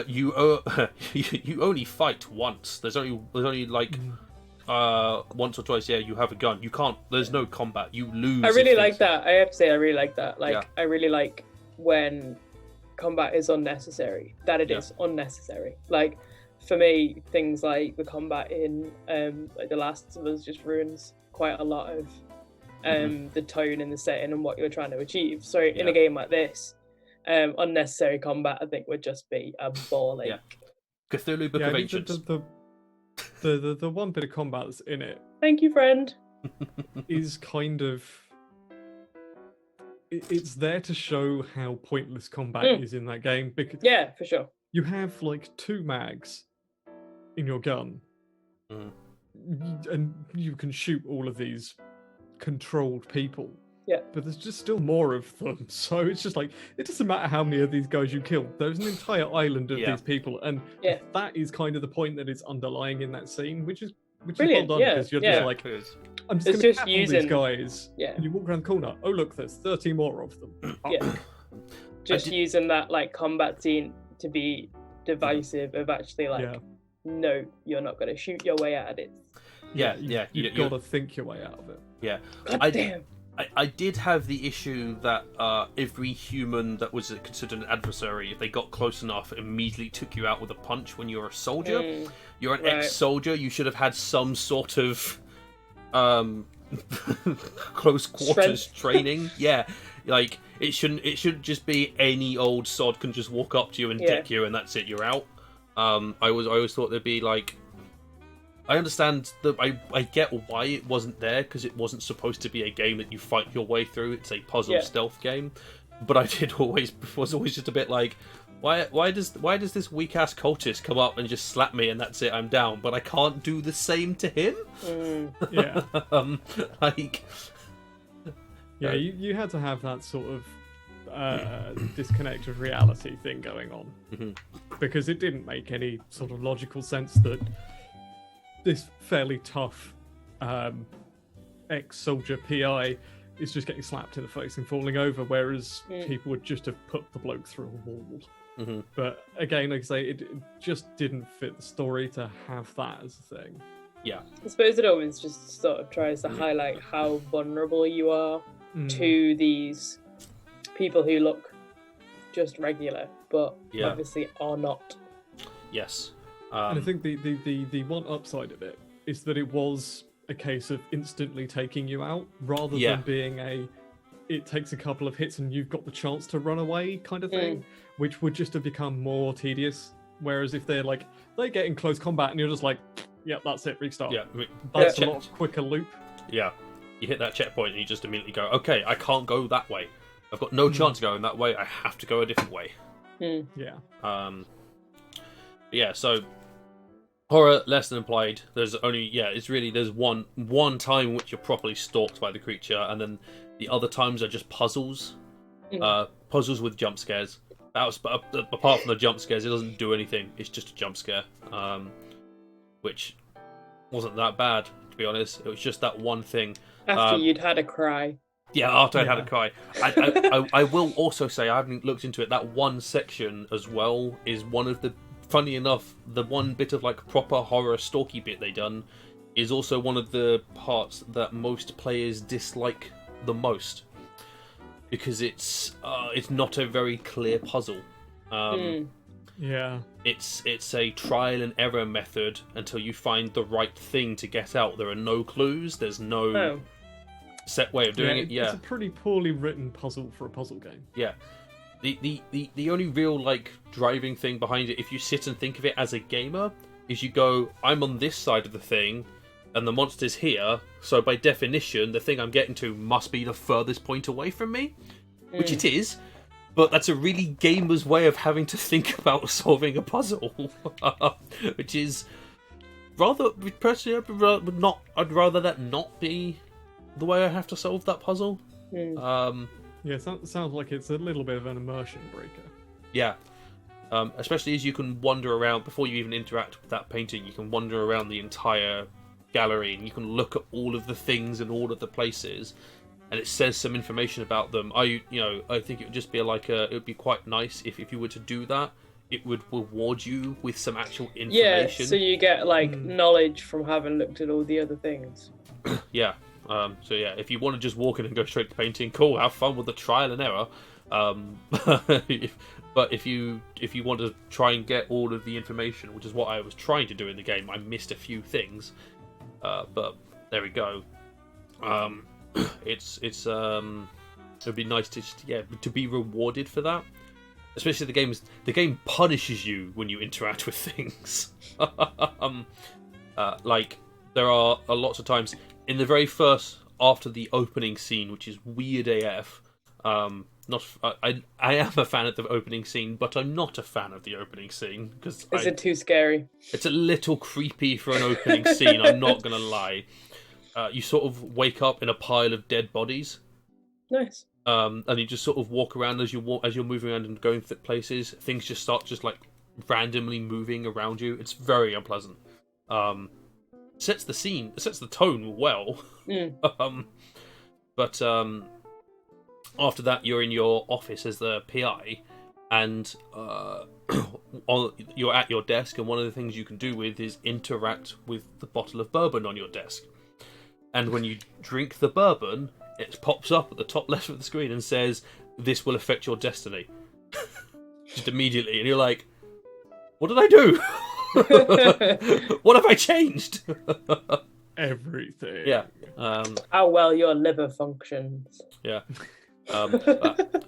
A: You only fight once. There's only like once or twice. Yeah, you have a gun. You can't. There's no combat. You lose.
B: I really like that. I have to say, I really like that. Like, I really like when combat is unnecessary. That it is unnecessary. Like, for me, things like the combat in like The Last of Us just ruins quite a lot of the tone and the setting and what you're trying to achieve. So in a game like this, unnecessary combat, I think, would just be a ball ache.
A: Cthulhu Book of Ancients.
C: The one bit of combat that's in it.
B: Thank you, friend.
C: Is kind of. It's there to show how pointless combat is in that game. Because
B: for sure.
C: You have like 2 mags in your gun, and you can shoot all of these controlled people.
B: Yeah.
C: But there's just still more of them. So it's just like, it doesn't matter how many of these guys you kill. There's an entire island of these people. And that is kind of the point that is underlying in that scene, which is which
B: Brilliant,
C: is well done,
B: yeah,
C: because you're
B: yeah.
C: just like,
A: It is.
C: I'm just
B: It's
C: going to
B: just
C: cap all
B: using-
C: these guys,
B: Yeah.
C: and you walk around the corner, oh look, there's 30 more of them.
B: Yeah. Just using that like combat scene to be divisive of actually like,
C: Yeah.
B: no, you're not going to shoot your way out of it.
A: Yeah,
C: You've
A: you-
C: got to think your way out of it.
A: Yeah.
B: God damn.
A: I did have the issue that every human that was considered an adversary, if they got close enough, immediately took you out with a punch when you're a soldier. You're an
B: right.
A: ex-soldier, you should have had some sort of close quarters training. Yeah, like it should just be any old sod can just walk up to you and deck you, and that's it, you're out. I always thought there'd be like, I understand that I get why it wasn't there, because it wasn't supposed to be a game that you fight your way through. It's a puzzle stealth game. But I was always just a bit like, why does this weak ass cultist come up and just slap me and that's it, I'm down, but I can't do the same to him?
C: Yeah.
A: Like,
C: Yeah, you had to have that sort of disconnect of reality thing going on, because it didn't make any sort of logical sense that this fairly tough ex-soldier PI is just getting slapped in the face and falling over, whereas people would just have put the bloke through a wall. But again, like I say, it just didn't fit the story to have that as a thing.
A: Yeah.
B: I suppose it always just sort of tries to highlight how vulnerable you are to these people who look just regular, but obviously are not.
A: Yes.
C: And I think the one upside of it is that it was a case of instantly taking you out, rather than being it takes a couple of hits and you've got the chance to run away kind of thing, which would just have become more tedious. Whereas if they get in close combat and you're just like, yep, that's it, restart.
A: Yeah.
C: That's a lot quicker loop.
A: Yeah. You hit that checkpoint and you just immediately go, okay, I can't go that way. I've got no chance of going that way. I have to go a different way.
C: Yeah.
A: Yeah, so horror less than implied. There's only there's one time which you're properly stalked by the creature, and then the other times are just puzzles. Puzzles with jump scares. Apart from the jump scares, it doesn't do anything. It's just a jump scare, which wasn't that bad, to be honest. It was just that one thing.
B: After you'd had a cry.
A: Yeah, after I'd had a cry. I will also say, I haven't looked into it, that one section as well is one of the, funny enough, the one bit of like proper horror stalky bit they done is also one of the parts that most players dislike the most, because it's not a very clear puzzle.
C: Yeah.
A: It's a trial and error method until you find the right thing to get out. There are no clues, there's no set way of doing it. Yeah,
C: it's a pretty poorly written puzzle for a puzzle game.
A: Yeah, the only real like driving thing behind it, if you sit and think of it as a gamer, is you go, I'm on this side of the thing, and the monster's here, so by definition, the thing I'm getting to must be the furthest point away from me, which it is. But that's a really gamer's way of having to think about solving a puzzle, which is rather personally, I'd rather that not be the way I have to solve that puzzle.
C: Yeah, it sounds like it's a little bit of an immersion breaker.
A: Yeah, especially as you can wander around before you even interact with that painting. You can wander around the entire gallery and you can look at all of the things in all of the places, and it says some information about them. I think it would just be it would be quite nice if you were to do that. It would reward you with some actual information.
B: Yeah, so you get knowledge from having looked at all the other things.
A: Yeah. So yeah, if you want to just walk in and go straight to painting, cool, have fun with the trial and error. But if you want to try and get all of the information, which is what I was trying to do in the game, I missed a few things. But there we go. It'd be nice to be rewarded for that. Especially the game punishes you when you interact with things. Like there are lots of times in the very first, after the opening scene, which is weird AF. I am a fan of the opening scene, but I'm not a fan of the opening scene because
B: is it too scary?
A: It's a little creepy for an opening scene. I'm not gonna lie. You sort of wake up in a pile of dead bodies.
B: Nice.
A: And you just sort of walk around as you're moving around and going places. Things just start randomly moving around you. It's very unpleasant. sets the scene, sets the tone well. But after that, you're in your office as the PI, and you're at your desk, and one of the things you can do is interact with the bottle of bourbon on your desk. And when you drink the bourbon, it pops up at the top left of the screen and says, "This will affect your destiny." Just immediately, and you're like, "What did I do? What have I changed?"
C: Everything.
A: Yeah.
B: How well your liver functions.
A: Yeah.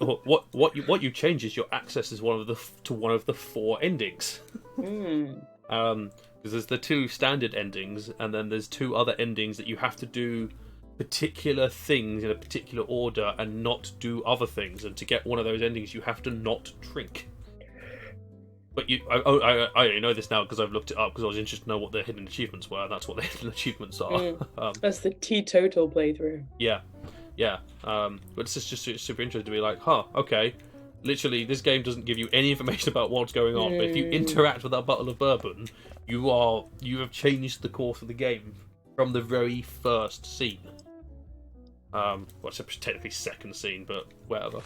A: What you change is your access is one of the 4 endings. Because there's the 2 standard endings, and then there's 2 other endings that you have to do particular things in a particular order and not do other things. And to get one of those endings, you have to not drink. But I only know this now because I've looked it up because I was interested to know what the hidden achievements were. And that's what the hidden achievements are.
B: That's the teetotal playthrough.
A: Yeah. But it's just super interesting to be like, okay. Literally, this game doesn't give you any information about what's going on. But if you interact with that bottle of bourbon, you have changed the course of the game from the very first scene. Well, it's technically second scene, but whatever.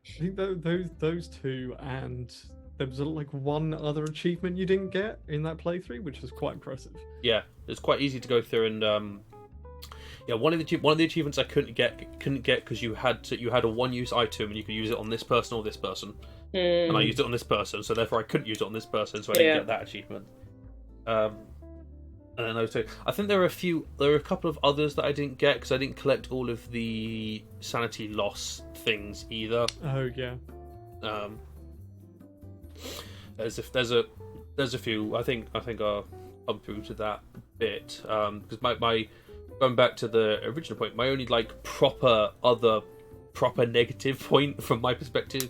C: I think those 2, and there was like one other achievement you didn't get in that playthrough, which was quite impressive.
A: Yeah, it's quite easy to go through, and one of the achievements I couldn't get because you had a one-use item and you could use it on this person or this person, and I used it on this person, so therefore I couldn't use it on this person, so I didn't get that achievement. And then those 2. I think there are a couple of others that I didn't get because I didn't collect all of the sanity loss things either.
C: Oh yeah.
A: There's a few. I think I'll come through to that bit because my going back to the original point, my only like proper negative point from my perspective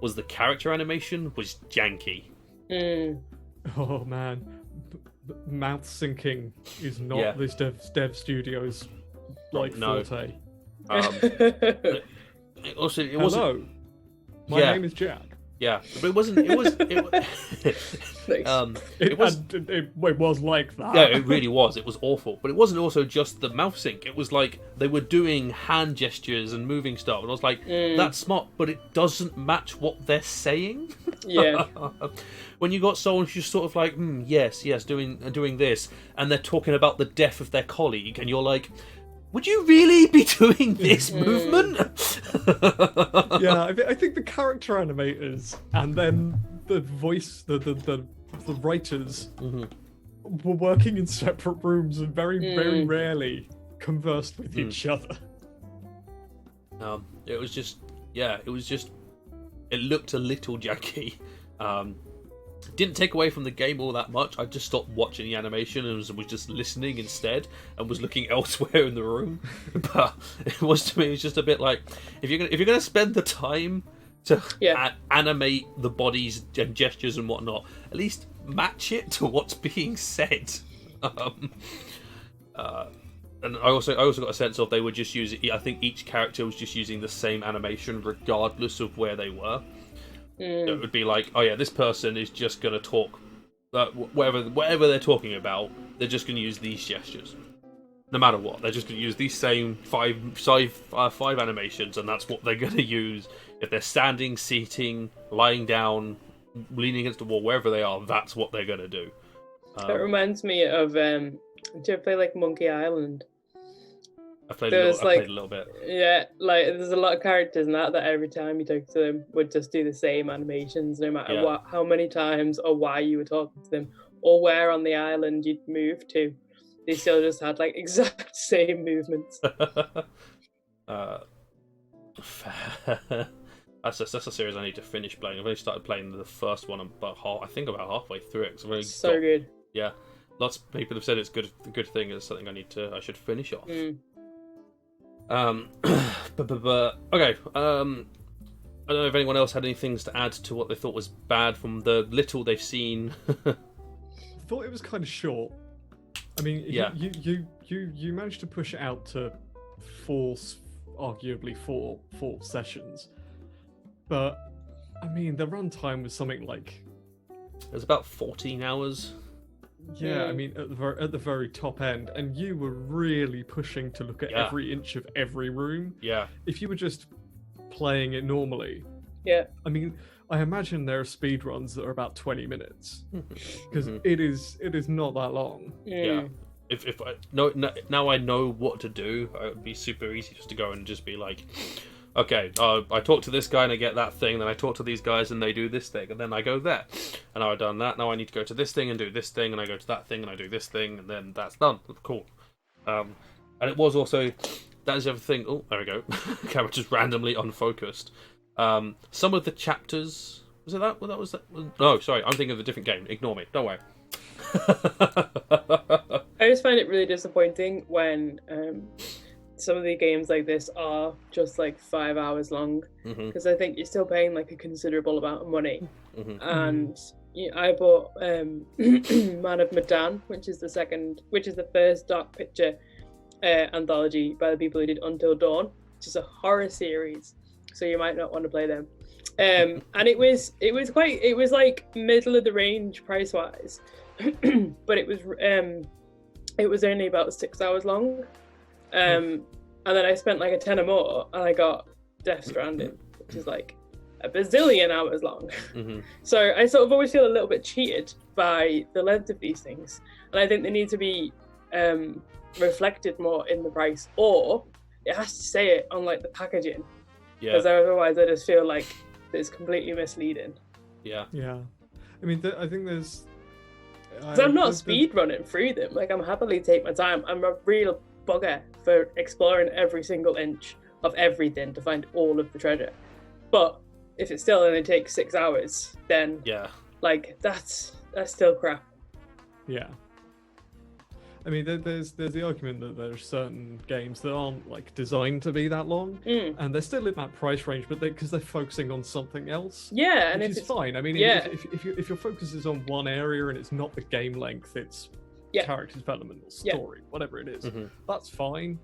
A: was the character animation was janky.
C: Oh man, mouth syncing is not this dev studio's like forte.
A: Also, it
C: Hello,
A: wasn't.
C: My name is Jack.
A: Yeah, but it wasn't. It was
C: like that.
A: Yeah, it really was. It was awful. But it wasn't also just the mouth sync. It was like they were doing hand gestures and moving stuff, and I was like, "That's smart," but it doesn't match what they're saying.
B: Yeah.
A: When you got someone who's sort of like, yes, doing this, and they're talking about the death of their colleague, and you're like, would you really be doing this movement?
C: Yeah, I think the character animators and then the voice, the writers were working in separate rooms and very rarely conversed with each other.
A: It was just, it looked a little janky. Didn't take away from the game all that much. I just stopped watching the animation and was just listening instead and was looking elsewhere in the room. But it was just a bit like, if you're gonna spend the time to animate the bodies and gestures and whatnot, at least match it to what's being said. And I also got a sense of they were just using. I think each character was just using the same animation regardless of where they were. It would be like, oh yeah, this person is just going to talk, whatever they're talking about, they're just going to use these gestures, no matter what. They're just going to use these same five animations, and that's what they're going to use. If they're standing, seating, lying down, leaning against the wall, wherever they are, that's what they're going to do.
B: It reminds me of, do you ever play like Monkey Island?
A: I played a little bit.
B: Yeah, like there's a lot of characters in that every time you talk to them would just do the same animations, no matter how many times or why you were talking to them or where on the island you'd move to. They still just had like exact same movements.
A: That's a series I need to finish playing. I've only started playing the first one about halfway through it.
B: Good.
A: Yeah, lots of people have said it's good. The good thing is something I should finish off. But okay. I don't know if anyone else had any things to add to what they thought was bad from the little they've seen.
C: I thought it was kind of short. I mean, you managed to push it out to arguably four sessions, but I mean, the runtime was something like
A: it was about 14 hours.
C: Yeah, I mean, at the very top end, and you were really pushing to look at every inch of every room.
A: Yeah.
C: If you were just playing it normally, I mean, I imagine there are speed runs that are about 20 minutes because it is not that long.
A: Yeah. If I now I know what to do, it would be super easy just to go and just be like, okay, I talk to this guy and I get that thing, then I talk to these guys and they do this thing, and then I go there, and I've done that. Now I need to go to this thing and do this thing, and I go to that thing and I do this thing, and then that's done. Cool. And it was also that is the other thing. Oh, there we go. Camera just randomly unfocused. Some of the chapters was it that? Well, that was that. No, sorry, I'm thinking of a different game. Ignore me. Don't worry.
B: I just find it really disappointing when some of the games like this are just like 5 hours long, because I think you're still paying like a considerable amount of money. And I bought Man of Medan, which is the first dark picture anthology by the people who did Until Dawn, which is a horror series, so you might not want to play them. And it was like middle of the range price wise, but it was only about 6 hours long. And then I spent like a tenner more and I got Death Stranding, which is like a bazillion hours long. So I sort of always feel a little bit cheated by the length of these things, and I think they need to be reflected more in the price, or it has to say it on like the packaging, because otherwise I just feel like it's completely misleading.
C: I mean, I think there's
B: because I'm not speed running through them. Like, I'm happily take my time. I'm a real bugger for exploring every single inch of everything to find all of the treasure. But if it still only takes 6 hours, then like that's still crap. Yeah.
C: I mean, there's the argument that there's certain games that aren't like designed to be that long, and they're still in that price range, but because they're focusing on something else.
B: Yeah, and
C: which is fine. I mean, if your focus is on one area and it's not the game length, it's character development or story, whatever it is, that's fine.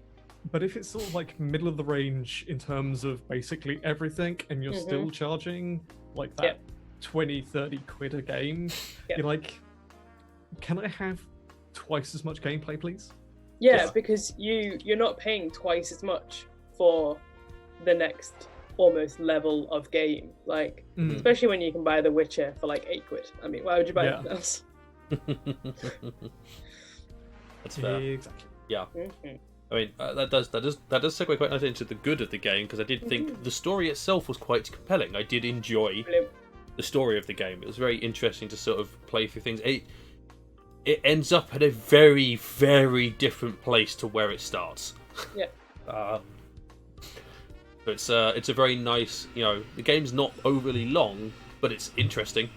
C: But if it's sort of like middle of the range in terms of basically everything, and you're still charging like that 20-30 quid a game, you're like, can I have twice as much gameplay, please?
B: Because you're not paying twice as much for the next almost level of game, like especially when you can buy The Witcher for like 8 quid. I mean, why would you buy anything else?
A: That's fair.
C: Exactly.
A: I mean, that does segue quite nicely into the good of the game, because I did think the story itself was quite compelling. I did enjoy the story of the game. It was very interesting to sort of play through things. It ends up at a very, very different place to where it starts. It's a very nice, the game's not overly long, but it's interesting.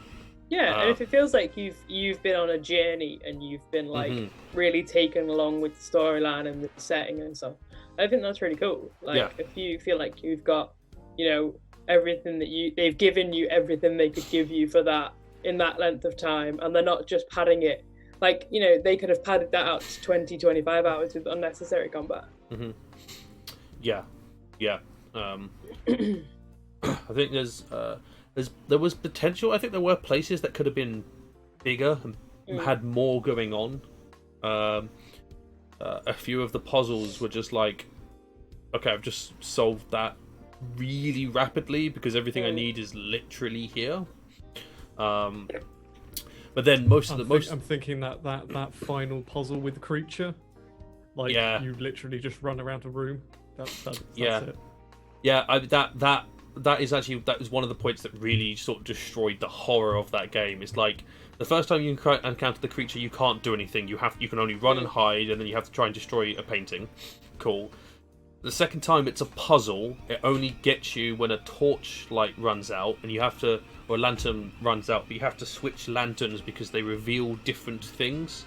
B: And if it feels like you've been on a journey and you've been like really taken along with the storyline and the setting and stuff, I think that's really cool. Like if you feel like you've got, everything that they've given you everything they could give you for that in that length of time, and they're not just padding it. Like, they could have padded that out to 20-25 hours with unnecessary combat.
A: I think there was potential. I think there were places that could have been bigger and had more going on. A few of the puzzles were just like, okay, I've just solved that really rapidly because everything I need is literally here. But then I'm
C: thinking that final puzzle with the creature, like you literally just run around a room. That's it. That
A: is one of the points that really sort of destroyed the horror of that game. It's like the first time you encounter the creature, you can't do anything. You can only run and hide, and then you have to try and destroy a painting. Cool. The second time, it's a puzzle. It only gets you when a torch light runs out, and or a lantern runs out, but you have to switch lanterns because they reveal different things.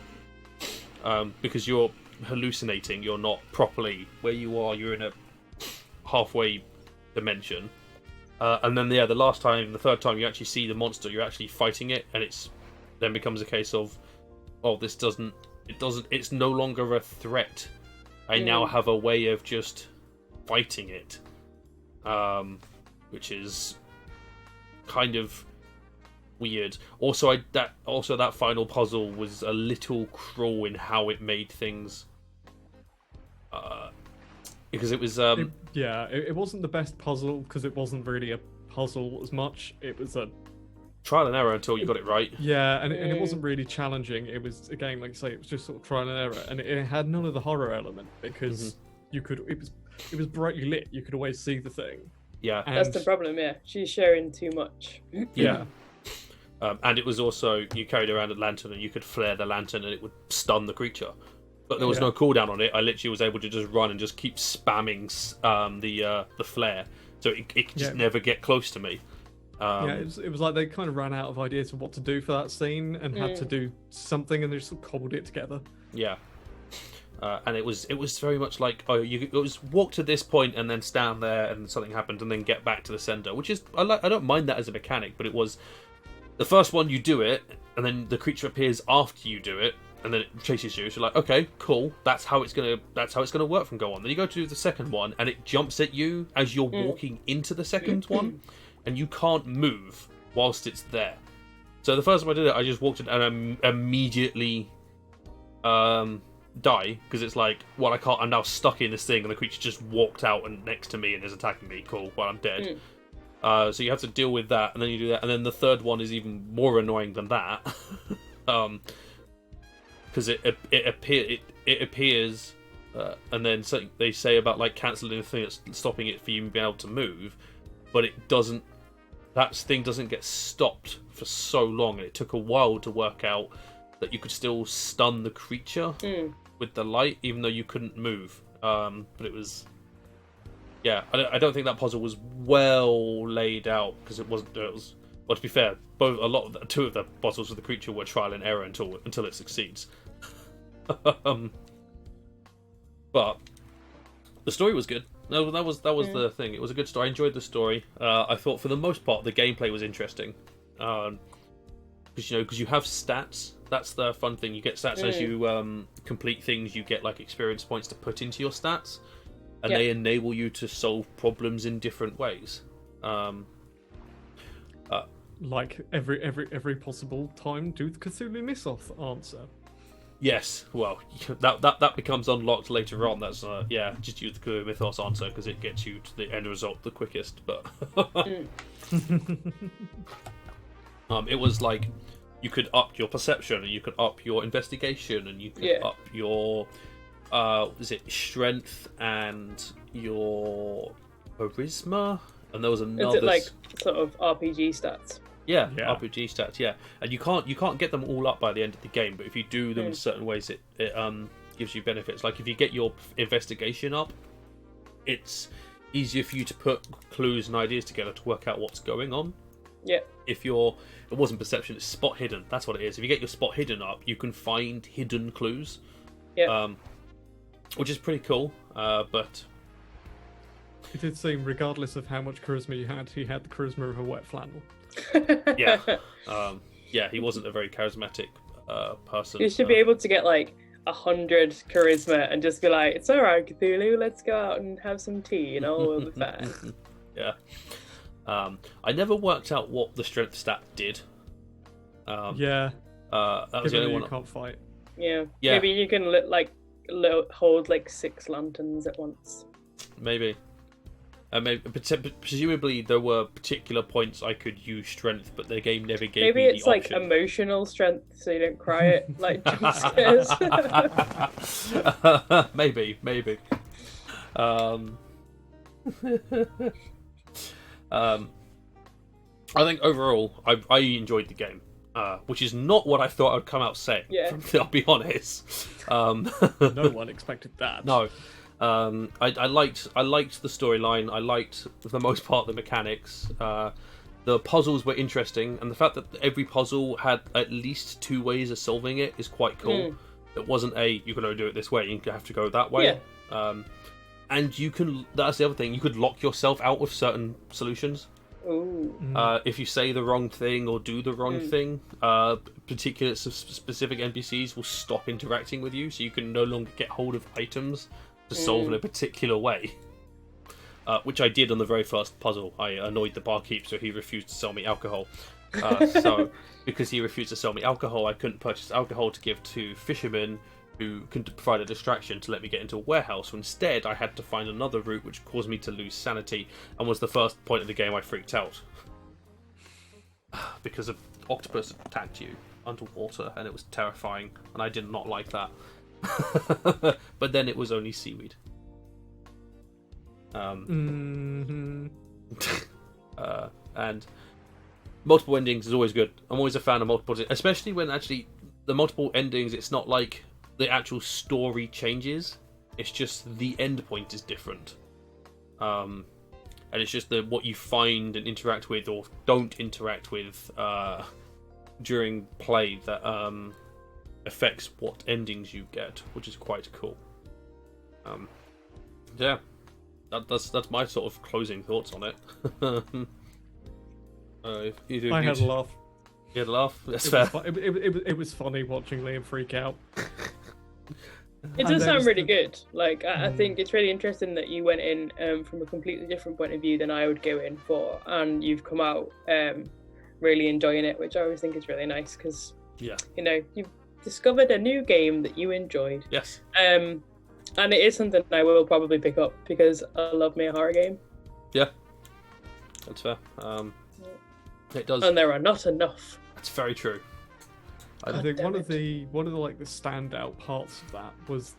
A: Because you're hallucinating, you're not properly where you are. You're in a halfway dimension. And then the third time, you actually see the monster. You're actually fighting it, and then becomes a case of, it's no longer a threat. I now have a way of just fighting it, which is kind of weird. Also, that final puzzle was a little cruel in how it made things. Because it was
C: it wasn't the best puzzle because it wasn't really a puzzle as much. It was a
A: trial and error until you got it right.
C: Yeah, and it wasn't really challenging. It was, again, like I say, it was just sort of trial and error, and it had none of the horror element because you could. It was brightly lit. You could always see the thing.
A: Yeah,
B: that's the problem. Yeah, she's sharing too much.
C: Yeah.
A: And it was also, you carried around a lantern and you could flare the lantern and it would stun the creature. But there was no cooldown on it. I literally was able to just run and just keep spamming the flare, so it could just never get close to me.
C: It was like they kind of ran out of ideas of what to do for that scene and had to do something, and they just sort of cobbled it together. Yeah.
A: And it was very much like, it was walk to this point and then stand there and something happened and then get back to the center, which is, I don't mind that as a mechanic, but it was the first one you do it and then the creature appears after you do it and then it chases you. So you're like, okay, cool, that's how it's gonna work from go on. Then you go to do the second one and it jumps at you as you're walking into the second one, and you can't move whilst it's there. So the first time I did it, I just walked in and I immediately die, because it's like, well, I'm now stuck in this thing and the creature just walked out and next to me and is attacking me. Cool, well, I'm dead. So you have to deal with that, and then you do that, and then the third one is even more annoying than that, because it appears, and then something they say about like cancelling the thing that's stopping it from you being able to move, but it doesn't. That thing doesn't get stopped for so long, and it took a while to work out that you could still stun the creature with the light, even though you couldn't move. But it was. Yeah, I don't think that puzzle was well laid out, because it wasn't. Well, to be fair, two of the puzzles with the creature were trial and error until it succeeds. But the story was good. No, that was the thing. It was a good story. I enjoyed the story. I thought for the most part the gameplay was interesting, because you have stats. That's the fun thing. You get stats as you complete things. You get like experience points to put into your stats. And they enable you to solve problems in different ways.
C: Like every possible time, do the Cthulhu Mythos answer.
A: Yes, well, that becomes unlocked later on. That's just use the Cthulhu Mythos answer because it gets you to the end result the quickest. But it was like you could up your perception, and you could up your investigation, and you could up your. Is it strength and your charisma? And there was another.
B: Is it like sort of RPG stats?
A: Yeah, RPG stats. Yeah, and you can't get them all up by the end of the game, but if you do them in certain ways, it gives you benefits. Like if you get your investigation up, it's easier for you to put clues and ideas together to work out what's going on.
B: Yeah.
A: It wasn't perception, it's spot hidden. That's what it is. If you get your spot hidden up, you can find hidden clues.
B: Yeah.
A: Which is pretty cool, but
C: it did seem, regardless of how much charisma you had, he had the charisma of a wet flannel.
A: He wasn't a very charismatic person.
B: You should be able to get like 100 charisma and just be like, "It's all right, Cthulhu. Let's go out and have some tea, and all will be fine."
A: I never worked out what the strength stat did.
C: That
A: was the only one.
C: You can't fight.
B: Yeah. Maybe you can hold like 6 lanterns at once.
A: Maybe. Presumably there were particular points I could use strength, but the game never gave me the option.
B: Maybe it's like emotional strength, so you don't cry at like jump scares.
A: Maybe. I think overall I enjoyed the game. Which is not what I thought I'd come out saying.
B: Yeah.
A: I'll be honest.
C: No one expected that.
A: No. I liked the storyline. I liked, for the most part, the mechanics. The puzzles were interesting, and the fact that every puzzle had at least 2 ways of solving it is quite cool. It wasn't you can only do it this way, you have to go that way. Yeah. And you can. That's the other thing. You could lock yourself out with certain solutions.
B: Ooh.
A: If you say the wrong thing or do the wrong thing, particular specific NPCs will stop interacting with you, so you can no longer get hold of items to solve in a particular way. Which I did on the very first puzzle. I annoyed the barkeep, so he refused to sell me alcohol. So, because he refused to sell me alcohol, I couldn't purchase alcohol to give to fishermen who couldn't provide a distraction to let me get into a warehouse. So instead, I had to find another route, which caused me to lose sanity, and was the first point of the game I freaked out. Because an octopus attacked you underwater, and it was terrifying, and I did not like that. But then it was only seaweed. And multiple endings is always good. I'm always a fan of multiple, especially when actually the multiple endings, it's not like the actual story changes, it's just the end point is different. And it's just what you find and interact with or don't interact with during play that affects what endings you get, which is quite cool. Yeah, that's my sort of closing thoughts on it.
C: I had a laugh.
A: You had a laugh? That's fair.
C: It was funny watching Liam freak out.
B: It does sound really good. Like, I think it's really interesting that you went in from a completely different point of view than I would go in for, and you've come out really enjoying it, which I always think is really nice because, you know, you've discovered a new game that you enjoyed.
A: Yes.
B: And it is something I will probably pick up because I love me a horror game.
A: Yeah, that's fair. It does,
B: and there are not enough.
A: That's very true.
C: I think one of the like the standout parts of that was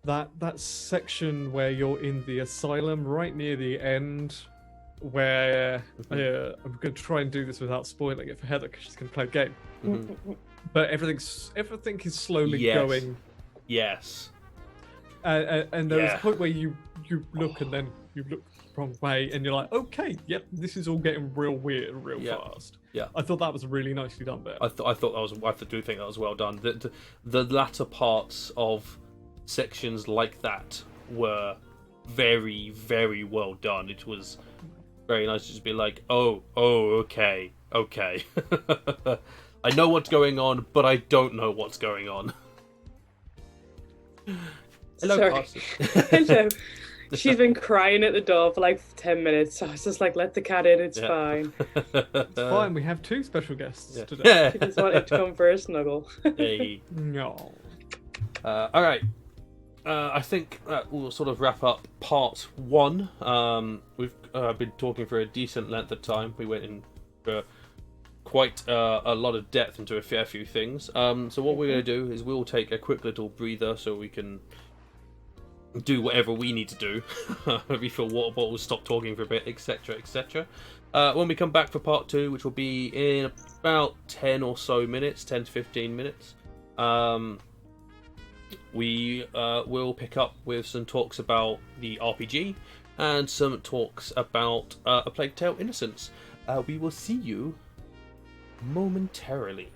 C: that section where you're in the asylum right near the end, where I'm going to try and do this without spoiling it for Heather because she's going to play a game. But everything is slowly going.
A: Yes.
C: And there was a point where you look and then you look the wrong way and you're like, okay, yep, this is all getting real weird real fast. Yeah, I thought that was really nicely done there.
A: I do think that was well done. The latter parts of sections like that were very, very well done. It was very nice to just be like, okay. I know what's going on, but I don't know what's going on. Hello, Carson.
B: Hello. She's been crying at the door for like 10 minutes, so I was just like, let the cat in, it's fine.
C: It's fine, we have 2 special guests today.
B: She just wanted to come for a snuggle.
A: Hey.
C: No.
A: Alright. I think we'll sort of wrap up part 1. We've been talking for a decent length of time. We went in for quite a lot of depth into a fair few things. So what we're going to do is we'll take a quick little breather so we can do whatever we need to do. Refill water bottles, stop talking for a bit, etc, etc. When we come back for part 2, which will be in about 10 or so minutes, 10 to 15 minutes, we will pick up with some talks about the RPG and some talks about A Plague Tale: Innocence. We will see you momentarily.